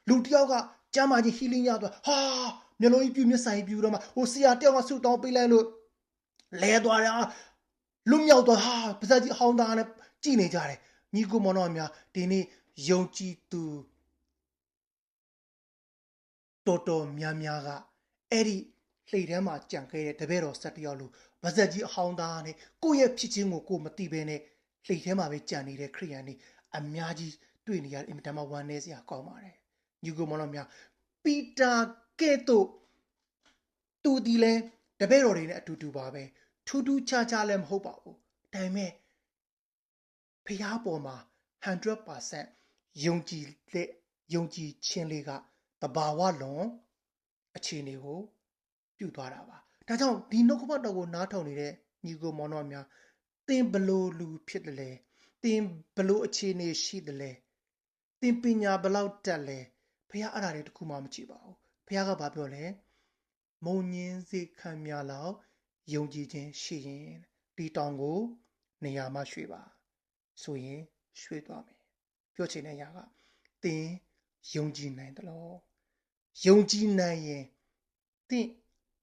လူတယောက်ကကျမ်းမာခြင်း healing ရသွားမျိုးလုံးကြီးပြူမျက်စာကြီးပြူတော့မှဆရာတယောက်ကဆုတောင်းပေးလိုက်လို့လဲသွားတယ်လွတ်မြောက်သွားပါဇက်ကြီးအဟောင်းသားနဲ့ကြည်နေကြတယ်ညီကိုမောင်တော်များဒီနေ့ယုံကြည်သူတော်များကအဲ့ဒီလှိထဲမှာကြံခဲ့တဲ့တပည့်တော်7ယောက်လို့ဗဇက်ကြီးအဟောင်းသားနဲ့ကိုယ့်ရဲ့ဖြစ်ခြင်းကိုမသိဘဲနဲ့လှိထဲမှာပဲကြံနေတဲ့ခရိယန်တွေအများကြီးတွေ့နေရတယ်အင်မတန်မှဝမ်းနည်းစရာကောင်းပါတယ်ညီကိုမောင်တော်များပီတာကဲ့သို့သူဒီလဲတပည့်တော်တွေနဲ့အတူတူပါပဲထူးခြားလည်းမဟုတ်ပါဘူးဒါပေမဲ့ဖျားပေါ်မှာ 100% ယုံကြည်ခြင်းလေးကတဘာဝလွန်အခြေအနေကိုပြုသွားတာပါဒါကြောင့်ဒီနှုတ်ကပတ်တော်ကိုနားထောင်နေတဲ့ညီကိုမောင်တော်များသင်ဘလို့လူဖြစ်တယ်လဲသင်ဘလို့အခြေအနေရှိတယ်လဲသင်ပညာဘလောက်တက်လဲဖခင်အဲ့ဒါတွေတခုမှမကြည့်ပါဘူးဖခင်ကဘာပြောလဲမုံညင်းစေခံများလောက်ယုံကြည်ခြင်းရှိရင်ဒီတောင်ကိုနေရာမှရွှေ့ပါဆိုရင်ရွှေ့သွားမယ်ပြောချင်တဲ့အရာကသင်ယုံကြည်နိုင်တယ်လို့ယုံကြည်နိုင်ရင်သင်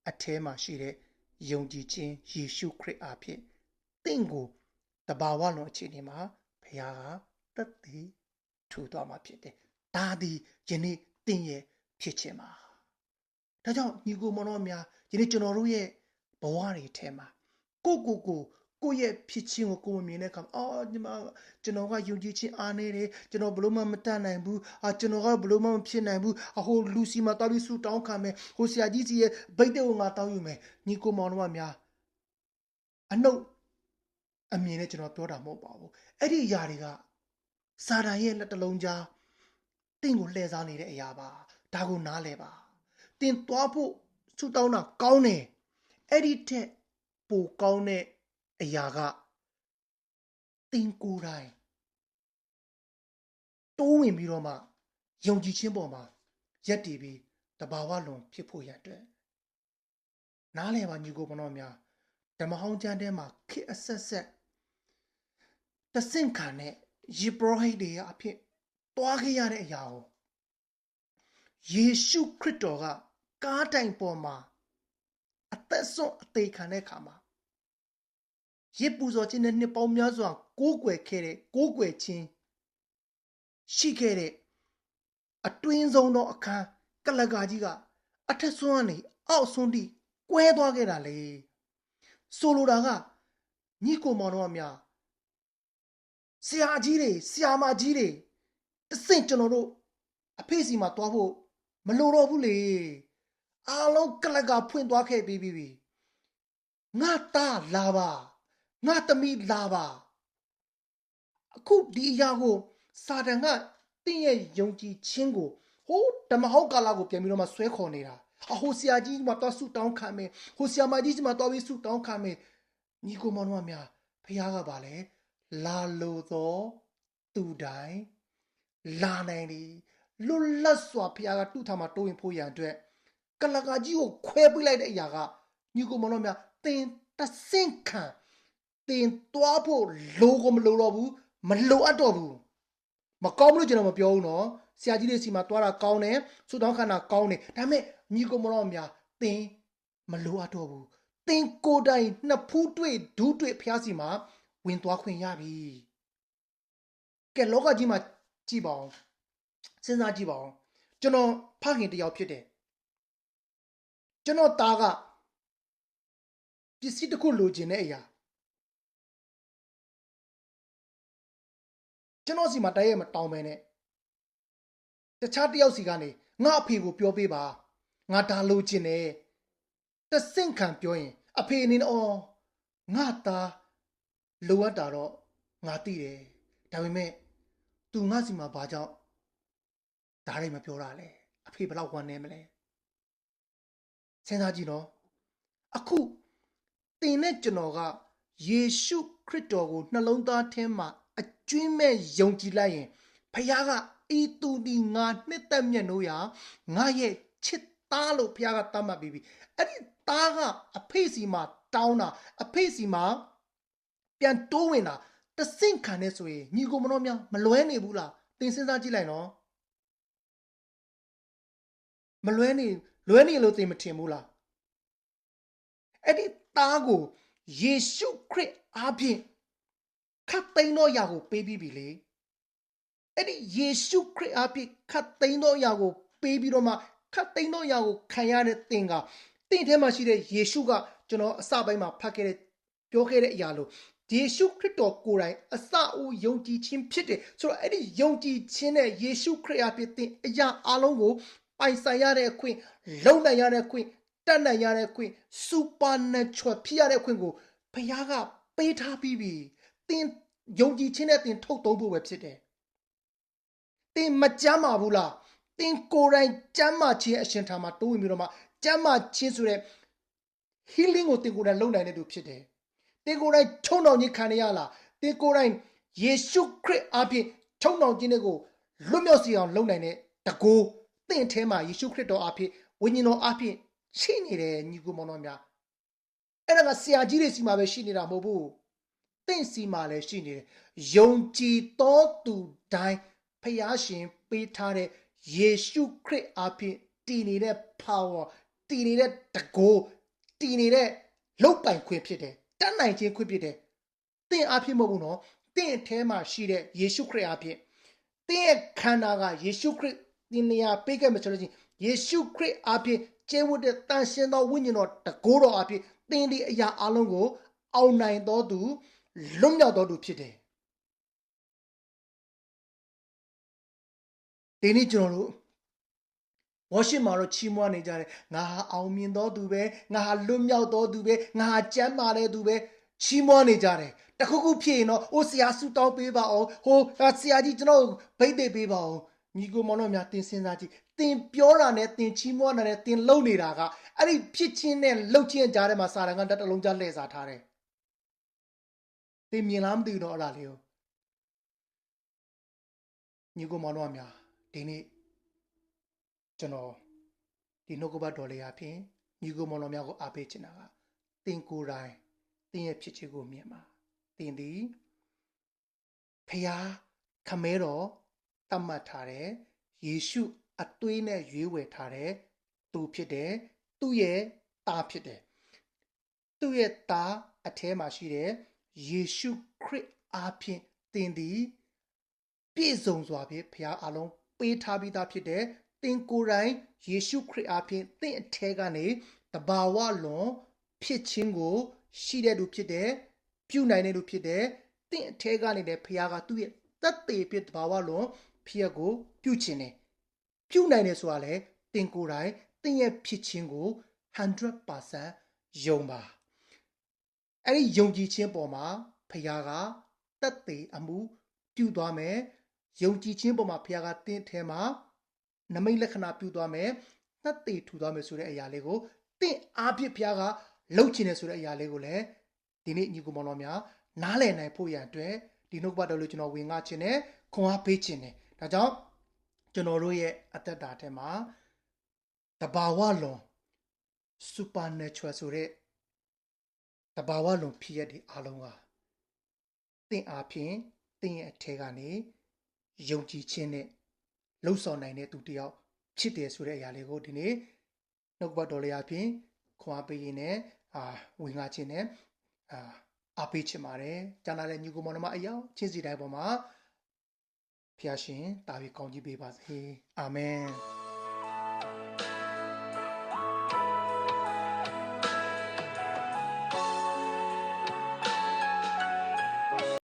အထဲမှာရှိတဲ့ယုံကြည်ခြင်းယေရှုခရစ်အားဖြင့်သင်ကိုတဘာဝလွန်အခြေအနေမှာဘုရားကတသိထူသွားမှာဖြစ်တယ်။ဒါသည်ယနေ့သင်ရဲ့ဖြစ်ခြင်းပါ။ဒါကြောင့်ညီကိုမောင်တော်များယနေ့ကျွန်တော်တို့ရဲ့ဘဝတွေထဲမှာကိုယ့်ရဲ့ဖြစ်ခြင်းကိုကိုယ်မမြင်တဲ့အခါကျွန်တော်ကယုံကြည်ခြင်းအားနေတယ်ကျွန်တော်ဘလို့မှမတတ်နိုင်ဘူးကျွန်တော်ကဘလို့မှမဖြစ်နိုင်ဘူးဟိုလူစီမှာတောက်ပြီးဆူတောင်းခံမယ်ဟိုဆရာကြီးစီရဲ့ဗိတ်တဲ့ကိုငါတောင်းယူမယ်ညီကိုမောင်တို့များအနှုတ်အမြင်နဲ့ကျွန်တော်ပြောတာမဟုတ်ပါဘူးအဲ့ဒီအရာတွေကစာတန်ရဲ့လက်တလုံးကြားတင့်ကိုလှည့်စားနေတဲ့အရာပါဒါကိုနားလဲပါတင်သွားဖို့ဆူတောင်းတာကောင်းတယ်အဲ့ဒီထက်ပိုကောင်းတဲ့အရာကတင်ကိုယ်တိုင်တိုးဝင်ပြီးတော့မှယုံကြည်ခြင်းပေါ်မှာရက်တည်ပြီးတဘာဝလွန်ဖြစ်ဖို့ရတဲ့နားလည်ပါညီကိုမောင်တော်များဓမ္မဟောင်းကျမ်းထဲမှာခေတ်အဆက်တဆင့်ခံတဲ့ယေဘရဟိတ်တွေအဖြစ်တွားခဲ့ရတဲ့အရာကို ယေရှုခရစ်တော်ကကားတိုင်ပေါ်မှာအသက်ဆုံးအသေးခံတဲ့အခါမှာရစ်ပူဇော်ခြင်းနဲ့နှစ်ပေါင်းများစွာကိုးကွယ်ခဲ့တဲ့ကိုးကွယ်ခြင်းရှိခဲ့တဲ့အတွင်းဆုံးသောအခန်းကလကာကြီးကအထက်ဆုံးကနေအောက်ဆုံးထိကွဲသွားခဲ့တာလေဆိုလိုတာကညီကိုမောင်တော်များဆရာကြီးတွေဆရာမကြီးတွေတဆင့်ကျွန်တော်တို့အဖေစီမှာတွားဖို့မလိုတော့ဘူးလေအားလုံးကလကာဖွင့်သွားခဲ့ပြီးပြီငါသားလာပါငါသမီးလာပါအခုဒီအရာကိုစာတန်ကတင့်ရဲ့ယုံကြည်ခြင်းကိုဟိုဓမ္မဟောက်ကာလကိုပြန်ပြီးတော့မှဆွဲခေါ်နေတာဟိုဆရာကြီးမှာတွားဆုတောင်းခံမယ်ဟိုဆရာမကြီးမှာတွားပြီးဆုတောင်းခံမယ်ညီကိုမောင်တို့များဖခင်ကပါလေလာလို့သောသူတိုင်းလာနိုင်တယ်လွတ်လပ်စွာဖခင်ကတူးထားမှာတိုးရင်ဖို့ရန်အတွက်ကလကာကြီးကိုခွဲပေးလိုက်တဲ့အရာကညီကိုမောင်တို့များတင်တဆင့်ခံတင်တွားဖို့လိုကိုမလိုတော့ဘူးမလိုအပ်တော့ဘူးမကောင်းဘူးလို့ကျွန်တော်မပြောဘူးနော်ဆရာကြီးတွေစီမှာတွားတာကောင်းတယ်ဆုတောင်းခံတာကောင်းတယ်ဒါပေမဲ့ညီကိုမောင်တို့များတင်မလိုအပ်တော့ဘူးတင်ကိုယ်တိုင်နှစ်ဖူးတွေ့ဒူးတွေ့ဖျားစီမှာဝင်သွားခွင့်ရပြီကဲလောကကြီးမှာကြည့်ပါအောင်စဉ်းစားကြည့်ပါအောင်ကျွန်တော်ဖခင်တယောက်ဖြစ်တယ်ကျွန်တော်သားကပစ္စည်းတစ်ခုလိုချင်တဲ့အရာကျွန်တော်စီမှာတိုက်ရိုက်မတောင်းပဲနဲ့တခြားတယောက်စီကနေငါအဖေကိုပြောပေးပါငါဒါလိုချင်တယ်တဆင့်ခံပြောရင်အဖေအနေနဲ့အော်ငါသားလိုအပ်တာတော့ငါသိတယ်ဒါပေမဲ့ तू ငါစီမှာဘာကြောင့်ဒါတွေမပြောတာလဲအဖေဘယ်လောက်ဝမ်းနေမလဲစဉ်းစားကြည့်နော်အခုတင်နဲ့ကျွန်တော်ကယေရှုခရစ်တော်ကိုနှလုံးသားထဲမှာအကျွင်းမဲ့ယုံကြည်လိုက်ရင်ဖခင်ကဤသူဒီငါနှစ်သက်မြတ်လို့ရငါရဲ့ချစ်သားလို့ဖခင်ကတတ်မှတ်ပြီးပြီအဲ့ဒီသားကအဖေစီမှာတောင်းတာအဖေစီမှာပြန်တိုးဝင်တာတဆင့်ခံနေဆိုရင်ညီကိုမတော်များမလွဲနေဘူးလားသင်စဉ်းစားကြည့်လိုက်နော်မလွဲနေလို့သင်မထင်ဘူးလားအဲ့ဒီသားကိုယေရှုခရစ်အားဖြင့်ခတ်သိမ်းသောအရာကိုပေးပြီးပြီလေအဲ့ဒီယေရှုခရစ်အားဖြင့်ခတ်သိမ်းသောအရာကိုပေးပြီးတော့မှခတ်သိမ်းသောအရာကိုခံရတဲ့သင်ကသင်ထဲမှာရှိတဲ့ယေရှုကကျွန်တော်အစပိုင်းမှာဖတ်ခဲ့တဲ့ပြောခဲ့တဲ့အရာလို့ယေရှုခရစ်တော်ကိုယ်တိုင်အစအဦးယုံကြည်ခြင်းဖြစ်တယ်ဆိုတော့အဲ့ဒီယုံကြည်ခြင်းနဲ့ယေရှုခရစ်အားဖြင့်သင်အရာအလုံးကိုပိုင်ဆိုင်ရတဲ့အခွင့်လုံနိုင်ရတဲ့အခွင့်တတ်နိုင်ရတဲ့အခွင့် supernatural ဖြစ်ရတဲ့အခွင့်ကိုဘုရားကပေးထားပြီးပြီသင်ယုံကြည်ခြင်းနဲ့သင်ထုတ်သုံးဖို့ပဲဖြစ်တယ်သင်မကြမ်းပါဘူးလားသင်ကိုယ်တိုင်ကြမ်းမာခြင်းအရှင်ထာမှာတိုးဝင်ပြီးတော့မှကြမ်းမာခြင်းဆိုတဲ့ healing ကိုသင်ကိုယ်တိုင်လုပ်နိုင်တဲ့သူဖြစ်တယ်သင်ကိုယ်တိုင်ချုံနှောင်ခြင်းခံရလားသင်ကိုယ်တိုင်ယေရှုခရစ်အားဖြင့်ချုံနှောင်ခြင်းတွေကိုလွတ်မြောက်စေအောင်လုပ်နိုင်တဲ့တကူသင်ထဲမှာယေရှုခရစ်တော်အားဖြင့်ဝိညာဉ်တော်အားဖြင့်ရှိနေတယ်ညီကိုမောင်တော်များအဲ့ဒါကဆရာကြီးတွေစီမှာပဲရှိနေတာမဟုတ်ဘူးသင်စီမှာလည်းရှိနေတယ်ယုံကြည်သောသူတိုင်းဖျားရှင်ပေးထားတဲ့ယေရှုခရစ်အားဖြင့်တည်နေတဲ့ power တည်နေတဲ့တကူတည်နေတဲ့လောက်ပိုင်ခွင့်ဖြစ်တယ်တတ်နိုင်ခြင်းခွင့်ဖြစ်တယ်သင်အားဖြင့်မဟုတ်ဘူးနော်သင်အထဲမှာရှိတဲ့ယေရှုခရစ်အားဖြင့်သင်ရဲ့ခန္ဓာကယေရှုခရစ်သင်နေရာပေးခဲ့မှာဆိုလို့ချင်းယေရှုခရစ်အားဖြင့်ကျင့်ဝတ်တဲ့တန်ရှင်းသောဝိညာဉ်တော်တကိုးတော်အားဖြင့်သင်ဒီအရာအလုံးကိုအောင်နိုင်တော်သူလွတ်မြောက်တော်သူဖြစ်တယ်ဒီနေ့ကျွန်တော်တို့worship မှာတော့ချီးမွမ်းနေကြတယ်ငါဟာအောင်မြင်တော်သူပဲငါဟာလွတ်မြောက်တော်သူပဲငါဟာကျမ်းမာတဲ့သူပဲချီးမွမ်းနေကြတယ်တခုခုဖြစ်ရင်တော့အိုးဆရာဆူတောင်းပေးပါအောင်ဟိုဆရာကြီးကျွန်တော်ဗိတ်သိပ်ပေးပါအောင်ညီကိုမောင်တို့များသင်စဉ်းစားကြည့်သင်ပြောတာနဲ့သင်ချီးမွမ်းတာနဲ့သင်လုံနေတာကအဲ့ဒီဖြစ်ချင်းနဲ့လှုပ်ချင်းကြားထဲမှာစာတန်ကတတလုံးကြားလှည့်စားထားတယ်သင်မြင်လားမသိဘူးတော့အဲ့ဒါလေးကိုညီကိုမောင်တို့များဒီနေ့ကျွန်တော်ဒီနှုတ်ကပတ်တော်လေးအဖြစ်ညီကိုမောင်တော်များကိုအားပေးချင်တာကသင်ကိုယ်တိုင်သင်ရဲ့ဖြစ်ခြင်းကိုမြင်ပါသင်သည်ဖျားခမဲတော်တတ်မှတ်ထားတဲ့ယေရှု အသွေးနဲ့ရွေးဝယ်ထားတဲ့သူဖြစ်တယ်သူ့ရဲ့သားဖြစ်တယ်သူ့ရဲ့သားအထဲမှာရှိတဲ့ယေရှုခရစ်အားဖြင့်သင်သည်ပြည့်စုံစွာဖြင့်ဘုရားအလုံးပေးထားပြီးသားဖြစ်တယ်သင်ကိုယ်တိုင်ယေရှုခရစ်အားဖြင့်သင်အထဲကနေတဘာဝလွန်ဖြစ်ခြင်းကိုရှိတဲ့သူဖြစ်တယ်ပြုနိုင်တဲ့သူဖြစ်တယ်သင်အထဲကနေလည်းဘုရားကသူ့ရဲ့သက်သေဖြစ်တဘာဝလွန်ဖြစ်ရကိုပြုခြင်းတယ်ပြုနိုင်တယ်ဆိုတာလေသင်ကိုယ်တိုင်သင်ရဲ့ဖြစ်ခြင်းကို 100% ယုံပါအဲ့ဒီယုံကြည်ခြင်းပေါ်မှာဘုရားကသက်သေအမှုပြုသွားမယ်ယုံကြည်ခြင်းပေါ်မှာဘုရားကသင်ထဲမှာနမိတ်လက္ခဏာပြုသွားမယ်သက်သေထူသွားမယ်ဆိုတဲ့အရာလေးကိုသင်အားဖြင့်ဘုရားကလုပ်ချင်တယ်ဆိုတဲ့အရာလေးကိုလည်းဒီနေ့ညီကိုမောင်တော်များနားလည်နိုင်ဖို့ရန်အတွက်ဒီနှုတ်ပတ်တော်လို့ကျွန်တော်ဝင်ငှခြင်းနဲ့ခွန်အားပေးခြင်းနဲ့ဒါကြောင့်ကျွန်တော်တို့ရဲ့အသက်တာထဲမှာတဘာဝလွန် supernatural ဆိုတဲ့တဘာဝလွန်ဖြစ်ရတဲ့အားလုံးကသင်အားဖြင့်သင်ရဲ့အထက်ကနေယုံကြည်ခြင်းနဲ့လှုပ်ဆောင်နိုင်တဲ့သူတယောက်ဖြစ်တယ်ဆိုတဲ့အရာလေးကိုဒီနေ့နှုတ်ပတ်တော်လေးအပြင်ခွန်အားပေးရင်းနဲ့ဝင်ငှခြင်းနဲ့အားပေးချင်ပါတယ်။ကြားနာတဲ့ညီကိုမောင်နှမအယောက်ချင်းစီတိုင်းပေါ်မှာဖျားရှင်တာပြီးကောင်းကြီးပေးပါစေ။အာမင်။